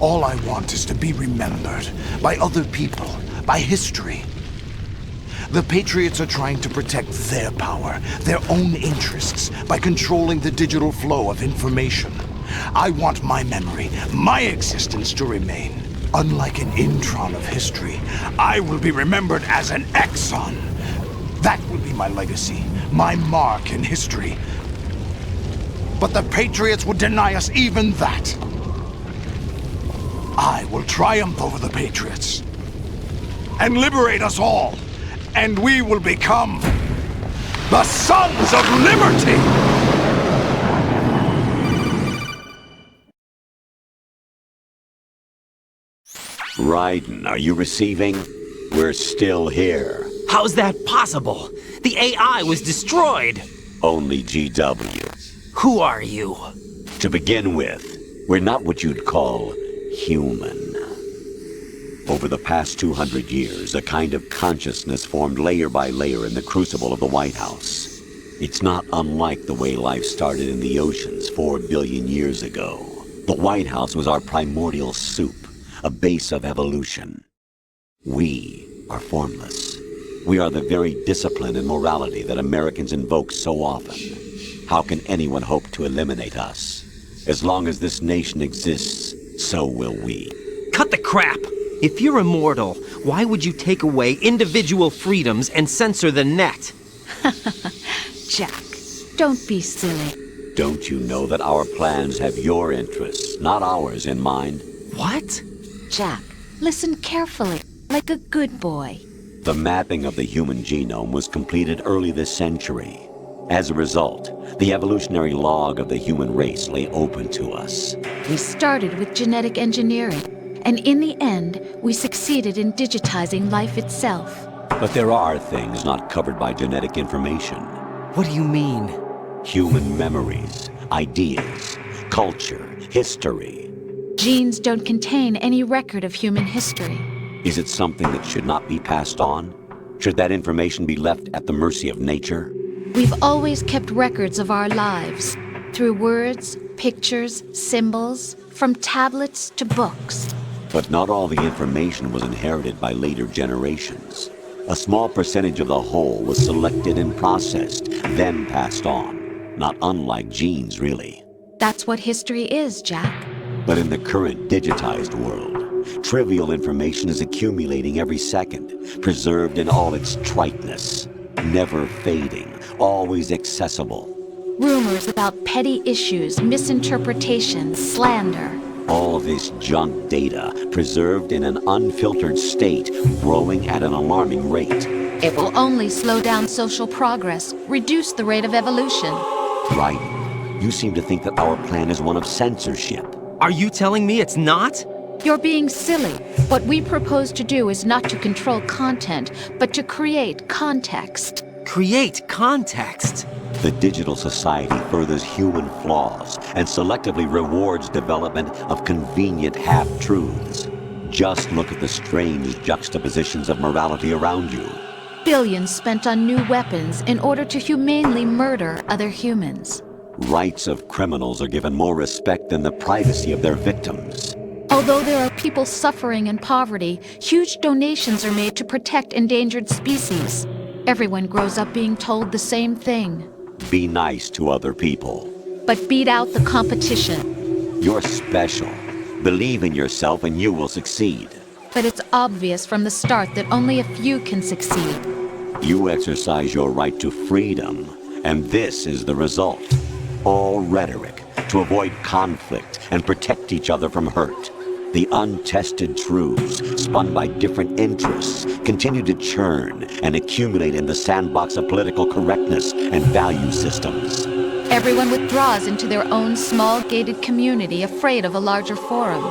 All I want is to be remembered by other people, by history. The Patriots are trying to protect their power, their own interests, by controlling the digital flow of information. I want my memory, my existence to remain. Unlike an intron of history, I will be remembered as an exon. That will be my legacy, my mark in history. But the Patriots would deny us even that. I will triumph over the Patriots and liberate us all, and we will become the Sons of Liberty! Raiden, are you receiving? We're still here. How's that possible? The AI was destroyed! Only GW. Who are you? To begin with, we're not what you'd call human. Over the past 200 years, a kind of consciousness formed layer by layer in the crucible of the White House. It's not unlike the way life started in the oceans 4 billion years ago. The White House was our primordial soup, a base of evolution. We are formless. We are the very discipline and morality that Americans invoke so often. How can anyone hope to eliminate us? As long as this nation exists, so will we. Cut the crap! If you're immortal, why would you take away individual freedoms and censor the net? Jack, don't be silly. Don't you know that our plans have your interests, not ours, in mind? What? Jack, listen carefully, like a good boy. The mapping of the human genome was completed early this century. As a result, the evolutionary log of the human race lay open to us. We started with genetic engineering, and in the end, we succeeded in digitizing life itself. But there are things not covered by genetic information. What do you mean? Human memories, ideas, culture, history. Genes don't contain any record of human history. Is it something that should not be passed on? Should that information be left at the mercy of nature? We've always kept records of our lives, through words, pictures, symbols, from tablets to books. But not all the information was inherited by later generations. A small percentage of the whole was selected and processed, then passed on. Not unlike genes, really. That's what history is, Jack. But in the current digitized world, trivial information is accumulating every second, preserved in all its triteness, never fading, always accessible. Rumors about petty issues, misinterpretations, slander. All this junk data, preserved in an unfiltered state, growing at an alarming rate. It will only slow down social progress, reduce the rate of evolution. Right. You seem to think that our plan is one of censorship. Are you telling me it's not? You're being silly. What we propose to do is not to control content, but to create context. Create context? The digital society furthers human flaws and selectively rewards development of convenient half-truths. Just look at the strange juxtapositions of morality around you. Billions spent on new weapons in order to humanely murder other humans. Rights of criminals are given more respect than the privacy of their victims. Although there are people suffering in poverty, huge donations are made to protect endangered species. Everyone grows up being told the same thing. Be nice to other people. But beat out the competition. You're special. Believe in yourself and you will succeed. But it's obvious from the start that only a few can succeed. You exercise your right to freedom, and this is the result. All rhetoric to avoid conflict and protect each other from hurt. The untested truths, spun by different interests, continue to churn and accumulate in the sandbox of political correctness and value systems. Everyone withdraws into their own small gated community, afraid of a larger forum.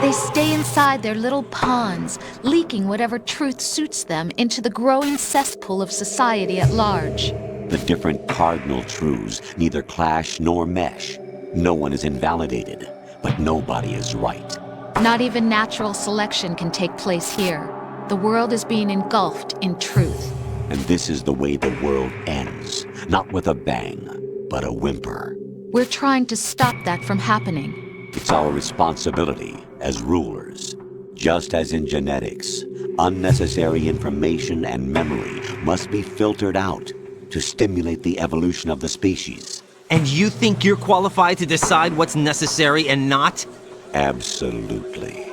They stay inside their little ponds, leaking whatever truth suits them into the growing cesspool of society at large. The different cardinal truths neither clash nor mesh. No one is invalidated, but nobody is right. Not even natural selection can take place here. The world is being engulfed in truth. And this is the way the world ends. Not with a bang, but a whimper. We're trying to stop that from happening. It's our responsibility as rulers. Just as in genetics, unnecessary information and memory must be filtered out to stimulate the evolution of the species. And you think you're qualified to decide what's necessary and not? Absolutely.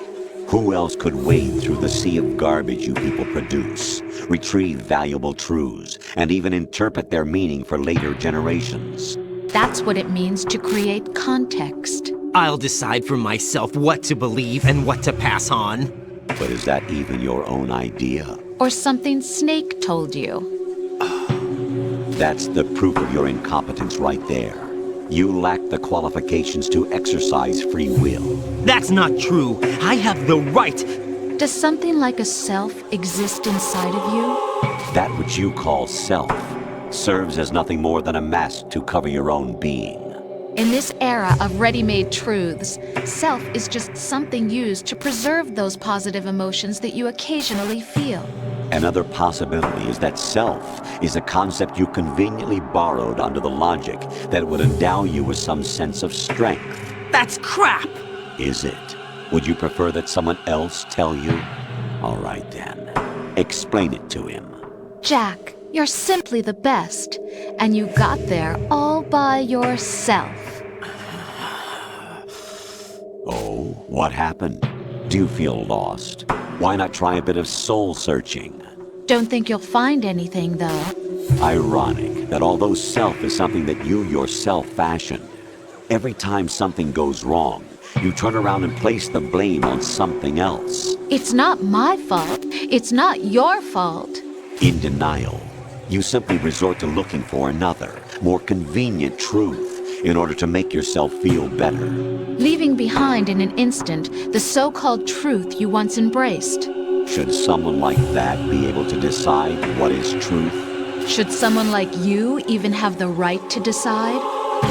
Who else could wade through the sea of garbage you people produce, retrieve valuable truths, and even interpret their meaning for later generations? That's what it means to create context. I'll decide for myself what to believe and what to pass on. But is that even your own idea? Or something Snake told you? That's the proof of your incompetence right there. You lack the qualifications to exercise free will. That's not true. I have the right. Does something like a self exist inside of you? That which you call self serves as nothing more than a mask to cover your own being. In this era of ready-made truths, self is just something used to preserve those positive emotions that you occasionally feel. Another possibility is that self is a concept you conveniently borrowed under the logic that it would endow you with some sense of strength. That's crap! Is it? Would you prefer that someone else tell you? All right then. Explain it to him. Jack, you're simply the best, and you got there all by yourself. Oh, what happened? Do you feel lost? Why not try a bit of soul-searching? Don't think you'll find anything, though. Ironic that although self is something that you yourself fashioned, every time something goes wrong, you turn around and place the blame on something else. It's not my fault. It's not your fault. In denial, you simply resort to looking for another, more convenient truth in order to make yourself feel better. Leaving behind in an instant the so-called truth you once embraced. Should someone like that be able to decide what is truth? Should someone like you even have the right to decide?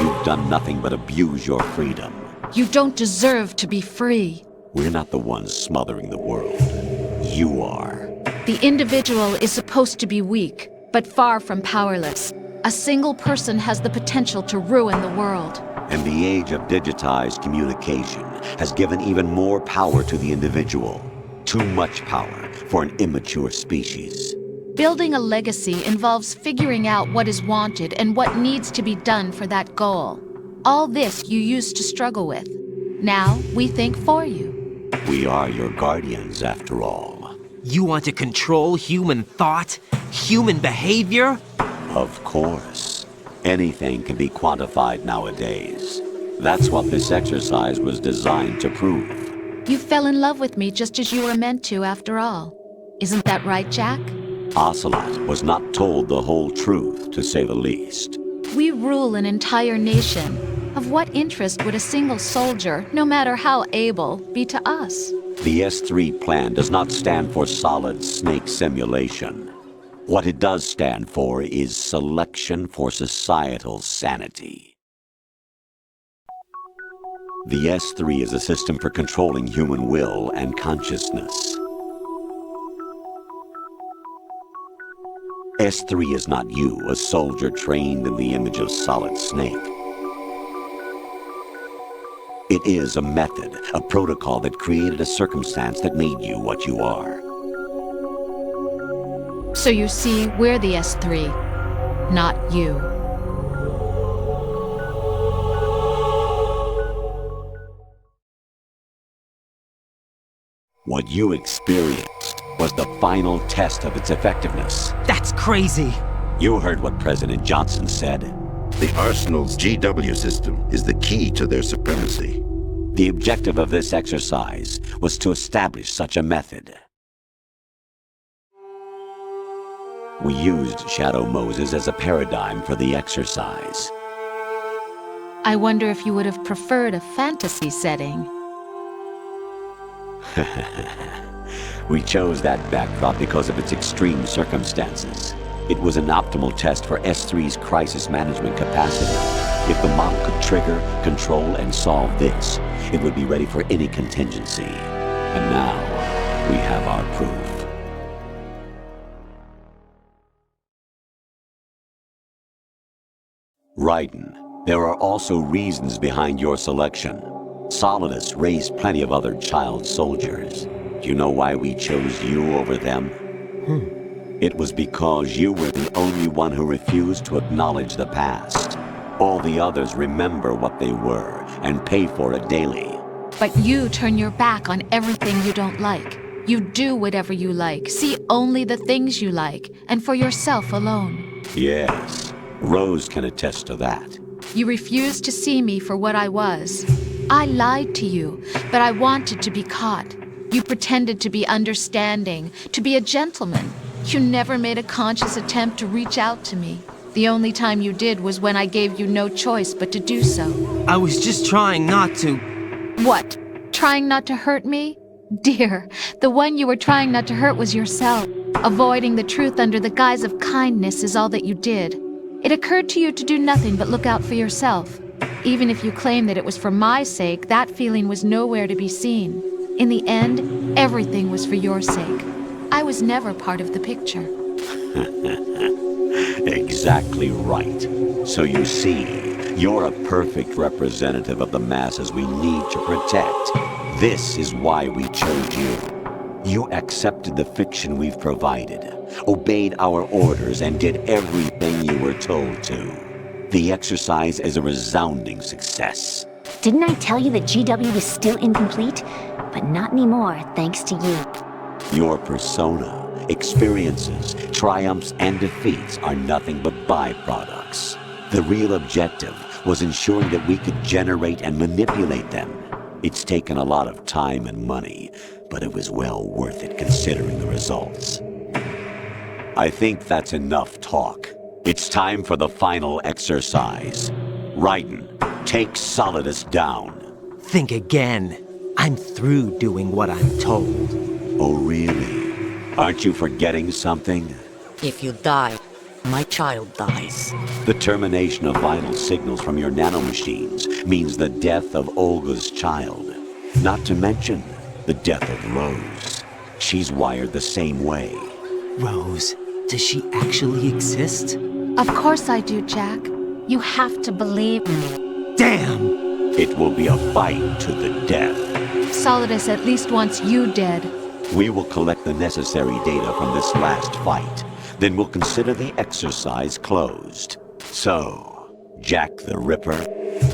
You've done nothing but abuse your freedom. You don't deserve to be free. We're not the ones smothering the world. You are. The individual is supposed to be weak, but far from powerless. A single person has the potential to ruin the world. And the age of digitized communication has given even more power to the individual. Too much power for an immature species. Building a legacy involves figuring out what is wanted and what needs to be done for that goal. All this you used to struggle with. Now we think for you. We are your guardians, after all. You want to control human thought? Human behavior? Of course. Anything can be quantified nowadays. That's what this exercise was designed to prove. You fell in love with me just as you were meant to, after all. Isn't that right, Jack? Ocelot was not told the whole truth, to say the least. We rule an entire nation. Of what interest would a single soldier, no matter how able, be to us? The S3 plan does not stand for solid snake simulation. What it does stand for is selection for societal sanity. The S3 is a system for controlling human will and consciousness. S3 is not you, a soldier trained in the image of Solid Snake. It is a method, a protocol that created a circumstance that made you what you are. So you see, we're the S3, not you. What you experienced was the final test of its effectiveness. That's crazy! You heard what President Johnson said. The Arsenal's GW system is the key to their supremacy. The objective of this exercise was to establish such a method. We used Shadow Moses as a paradigm for the exercise. I wonder if you would have preferred a fantasy setting. We chose that backdrop because of its extreme circumstances. It was an optimal test for S3's crisis management capacity. If the model could trigger, control, and solve this, it would be ready for any contingency. And now, we have our proof. Raiden, there are also reasons behind your selection. Solidus raised plenty of other child soldiers. Do you know why we chose you over them? It was because you were the only one who refused to acknowledge the past. All the others remember what they were and pay for it daily. But you turn your back on everything you don't like. You do whatever you like, see only the things you like, and for yourself alone. Yes, Rose can attest to that. You refused to see me for what I was. I lied to you, but I wanted to be caught. You pretended to be understanding, to be a gentleman. You never made a conscious attempt to reach out to me. The only time you did was when I gave you no choice but to do so. I was just trying not to. What? Trying not to hurt me? Dear, the one you were trying not to hurt was yourself. Avoiding the truth under the guise of kindness is all that you did. It occurred to you to do nothing but look out for yourself. Even if you claim that it was for my sake, that feeling was nowhere to be seen. In the end, everything was for your sake. I was never part of the picture. Exactly right. So you see, you're a perfect representative of the masses we need to protect. This is why we chose you. You accepted the fiction we've provided, obeyed our orders, and did everything you were told to. The exercise is a resounding success. Didn't I tell you that GW was still incomplete? But not anymore, thanks to you. Your persona, experiences, triumphs, and defeats are nothing but byproducts. The real objective was ensuring that we could generate and manipulate them. It's taken a lot of time and money, but it was well worth it considering the results. I think that's enough talk. It's time for the final exercise. Raiden, take Solidus down. Think again. I'm through doing what I'm told. Oh, really? Aren't you forgetting something? If you die, my child dies. The termination of vital signals from your nanomachines means the death of Olga's child. Not to mention the death of Rose. She's wired the same way. Rose, does she actually exist? Of course I do, Jack. You have to believe me. Damn! It will be a fight to the death. Solidus at least wants you dead. We will collect the necessary data from this last fight. Then we'll consider the exercise closed. So, Jack the Ripper,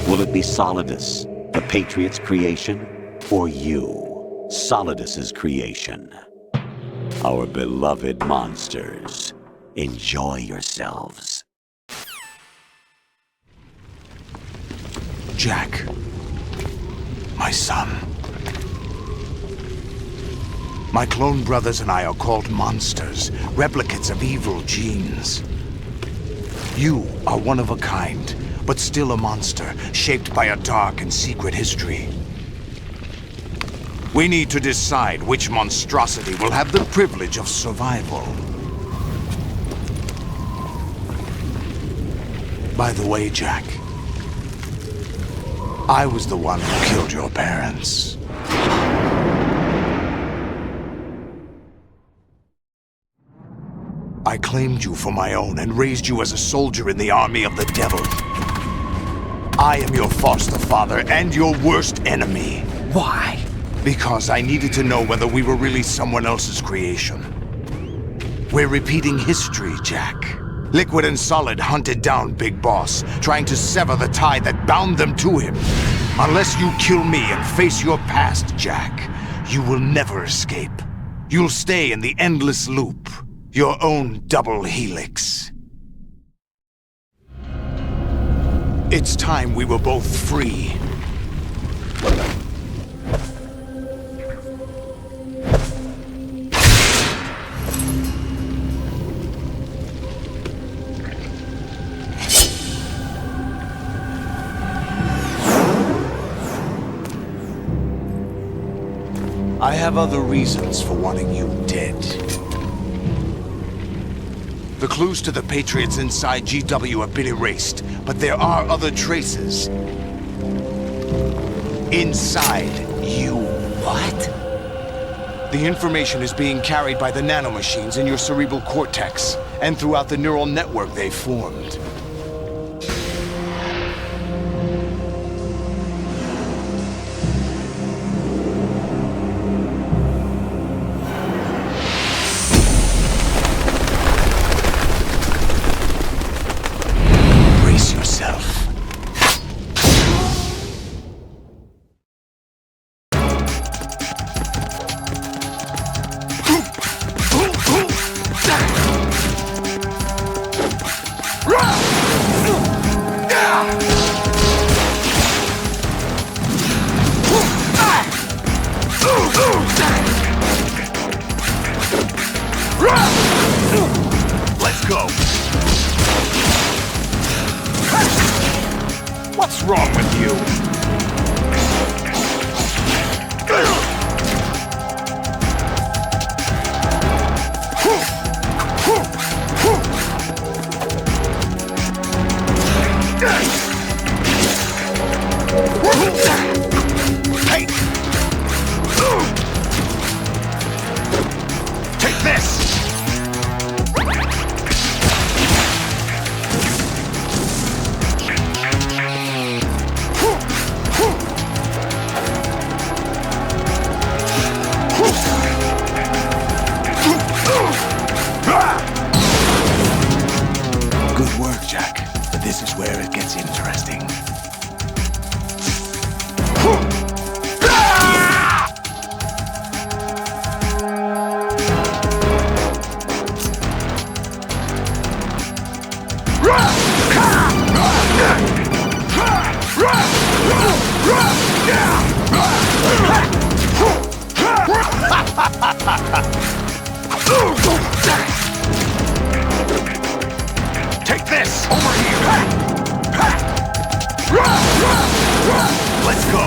will it be Solidus, the Patriot's creation, or you, Solidus's creation? Our beloved monsters, enjoy yourselves. Jack, my son. My clone brothers and I are called monsters, replicates of evil genes. You are one of a kind, but still a monster, shaped by a dark and secret history. We need to decide which monstrosity will have the privilege of survival. By the way, Jack, I was the one who killed your parents. I claimed you for my own and raised you as a soldier in the army of the devil. I am your foster father and your worst enemy. Why? Because I needed to know whether we were really someone else's creation. We're repeating history, Jack. Liquid and Solid hunted down Big Boss, trying to sever the tie that bound them to him. Unless you kill me and face your past, Jack, You will never escape. You'll stay in the endless loop. Your own double helix. It's time we were both free. I have other reasons for wanting you dead. The clues to the Patriots inside GW have been erased, but there are other traces. Inside you. What? The information is being carried by the nanomachines in your cerebral cortex, and throughout the neural network they've formed. Let's go. What's wrong with you? Hey! Take this! Good work, Jack. But this is where it gets interesting. Take this! Over here! Let's go!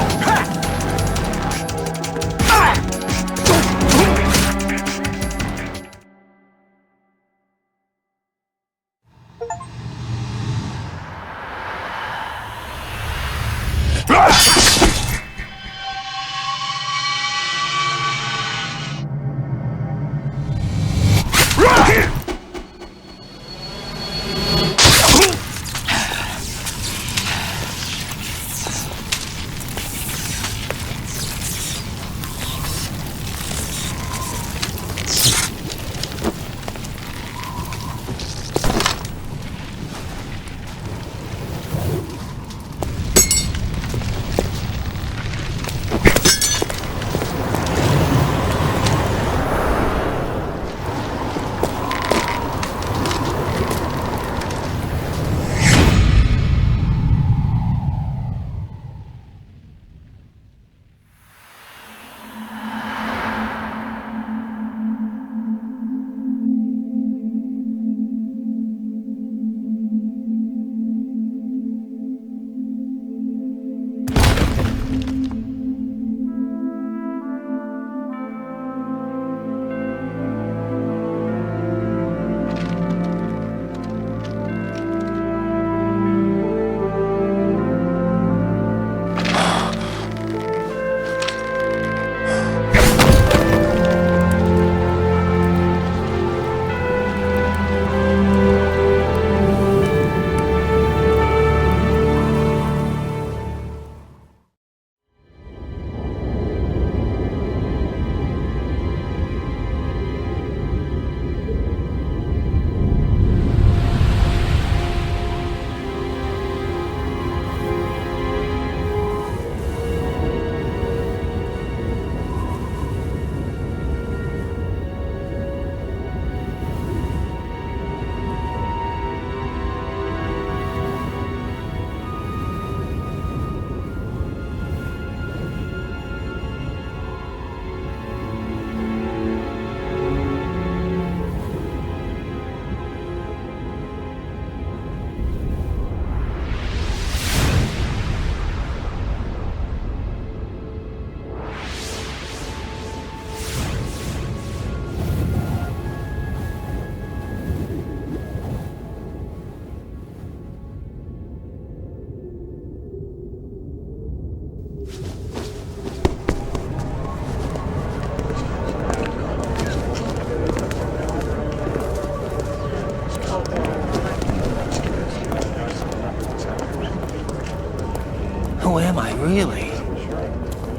Who am I, really?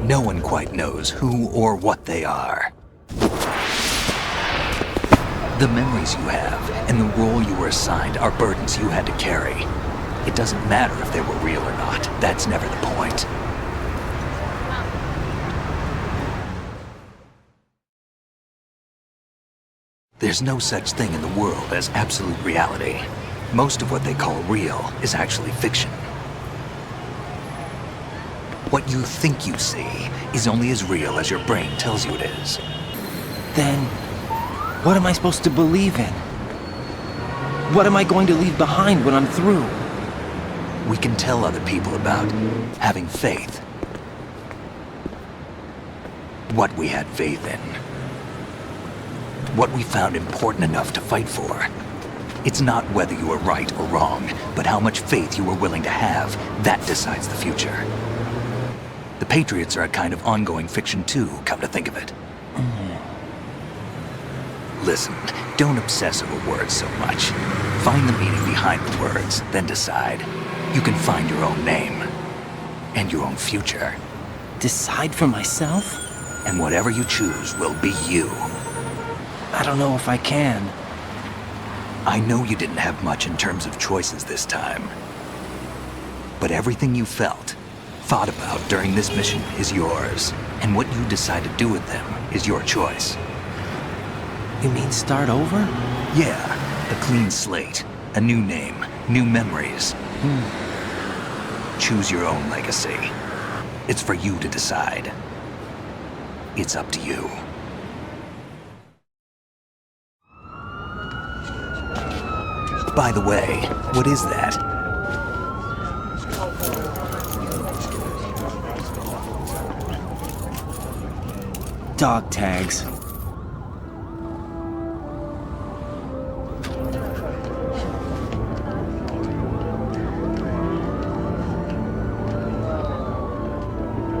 No one quite knows who or what they are. The memories you have and the role you were assigned are burdens you had to carry. It doesn't matter if they were real or not. That's never the point. There's no such thing in the world as absolute reality. Most of what they call real is actually fiction. What you think you see is only as real as your brain tells you it is. Then, what am I supposed to believe in? What am I going to leave behind when I'm through? We can tell other people about having faith. What we had faith in. What we found important enough to fight for. It's not whether you were right or wrong, but how much faith you were willing to have. That decides the future. The Patriots are a kind of ongoing fiction too, come to think of it. Listen, don't obsess over words so much. Find the meaning behind the words, then decide. You can find your own name. And your own future. Decide for myself? And whatever you choose will be you. I don't know if I can. I know you didn't have much in terms of choices this time. But everything you felt, thought about during this mission is yours. And what you decide to do with them is your choice. You mean start over? Yeah, a clean slate, a new name, new memories. Choose your own legacy. It's for you to decide. It's up to you. By the way, what is that? Dog tags.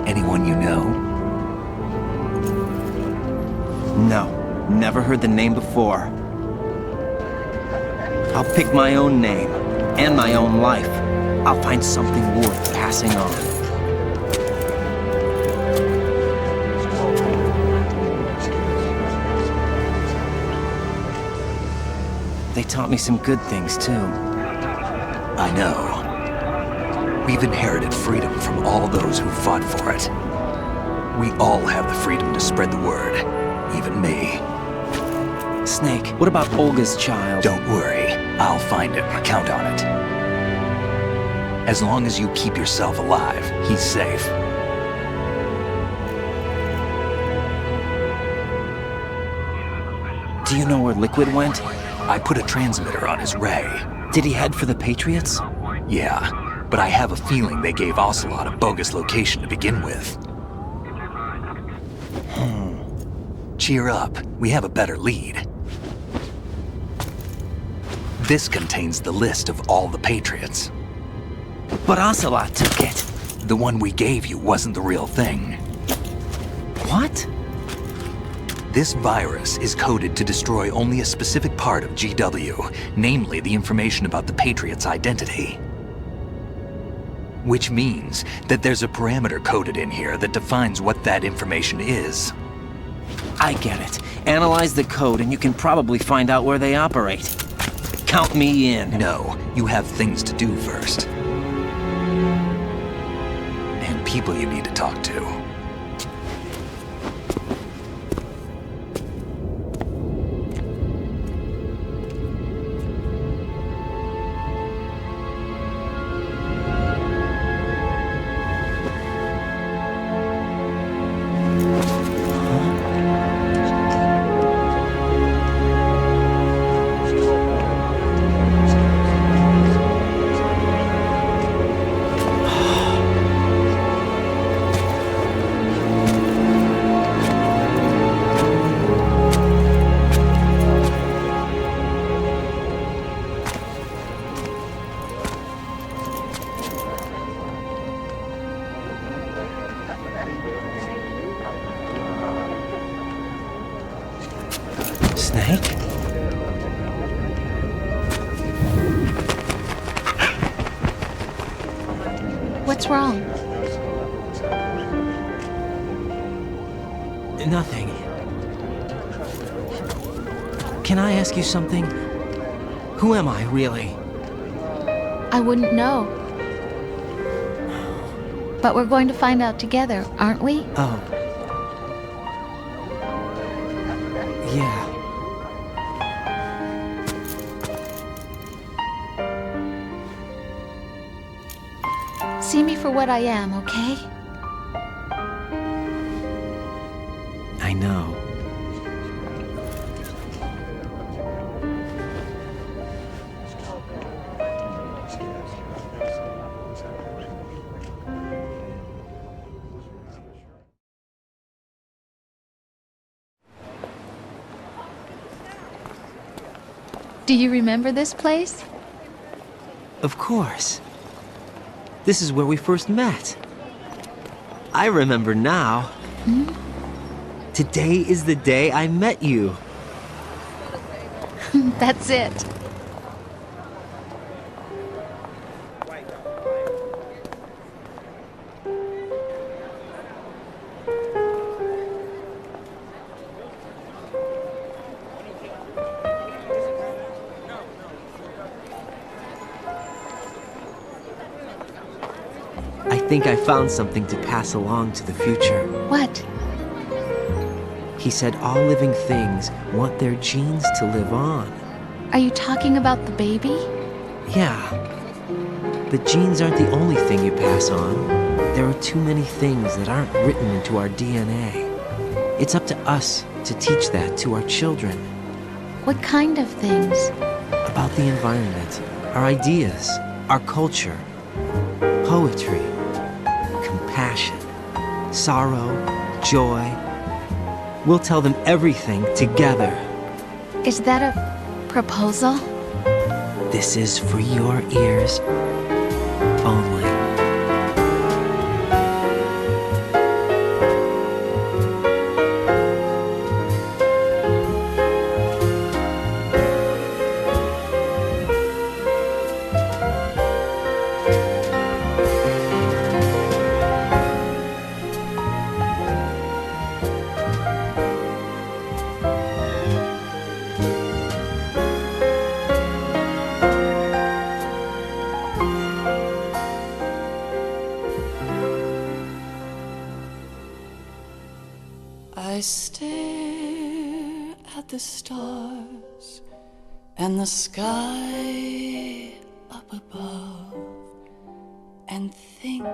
Anyone you know? No, never heard the name before. I'll pick my own name, and my own life. I'll find something worth passing on. They taught me some good things, too. I know. We've inherited freedom from all those who fought for it. We all have the freedom to spread the word, even me. Snake, what about Olga's child? Don't worry, I'll find him. Count on it. As long as you keep yourself alive, he's safe. Do you know where Liquid went? I put a transmitter on his ray. Did he head for the Patriots? Yeah, but I have a feeling they gave Ocelot a bogus location to begin with. Cheer up, we have a better lead. This contains the list of all the Patriots. But Ocelot took it. The one we gave you wasn't the real thing. What? This virus is coded to destroy only a specific part of GW, namely the information about the Patriots' identity. Which means that there's a parameter coded in here that defines what that information is. I get it. Analyze the code and you can probably find out where they operate. Count me in. No, you have things to do first. And people you need to talk to. Snake? What's wrong? Nothing. Can I ask you something? Who am I, really? I wouldn't know. But we're going to find out together, aren't we? Oh. Yeah. See me for what I am, okay? I know. Do you remember this place? Of course. This is where we first met. I remember now. Hmm? Today is the day I met you. That's it. I think I found something to pass along to the future. What? He said all living things want their genes to live on. Are you talking about the baby? Yeah. But genes aren't the only thing you pass on. There are too many things that aren't written into our DNA. It's up to us to teach that to our children. What kind of things? About the environment, our ideas, our culture, poetry, compassion, sorrow, joy. We'll tell them everything together. Is that a proposal? This is for your ears only. I stare at the stars and the sky up above and think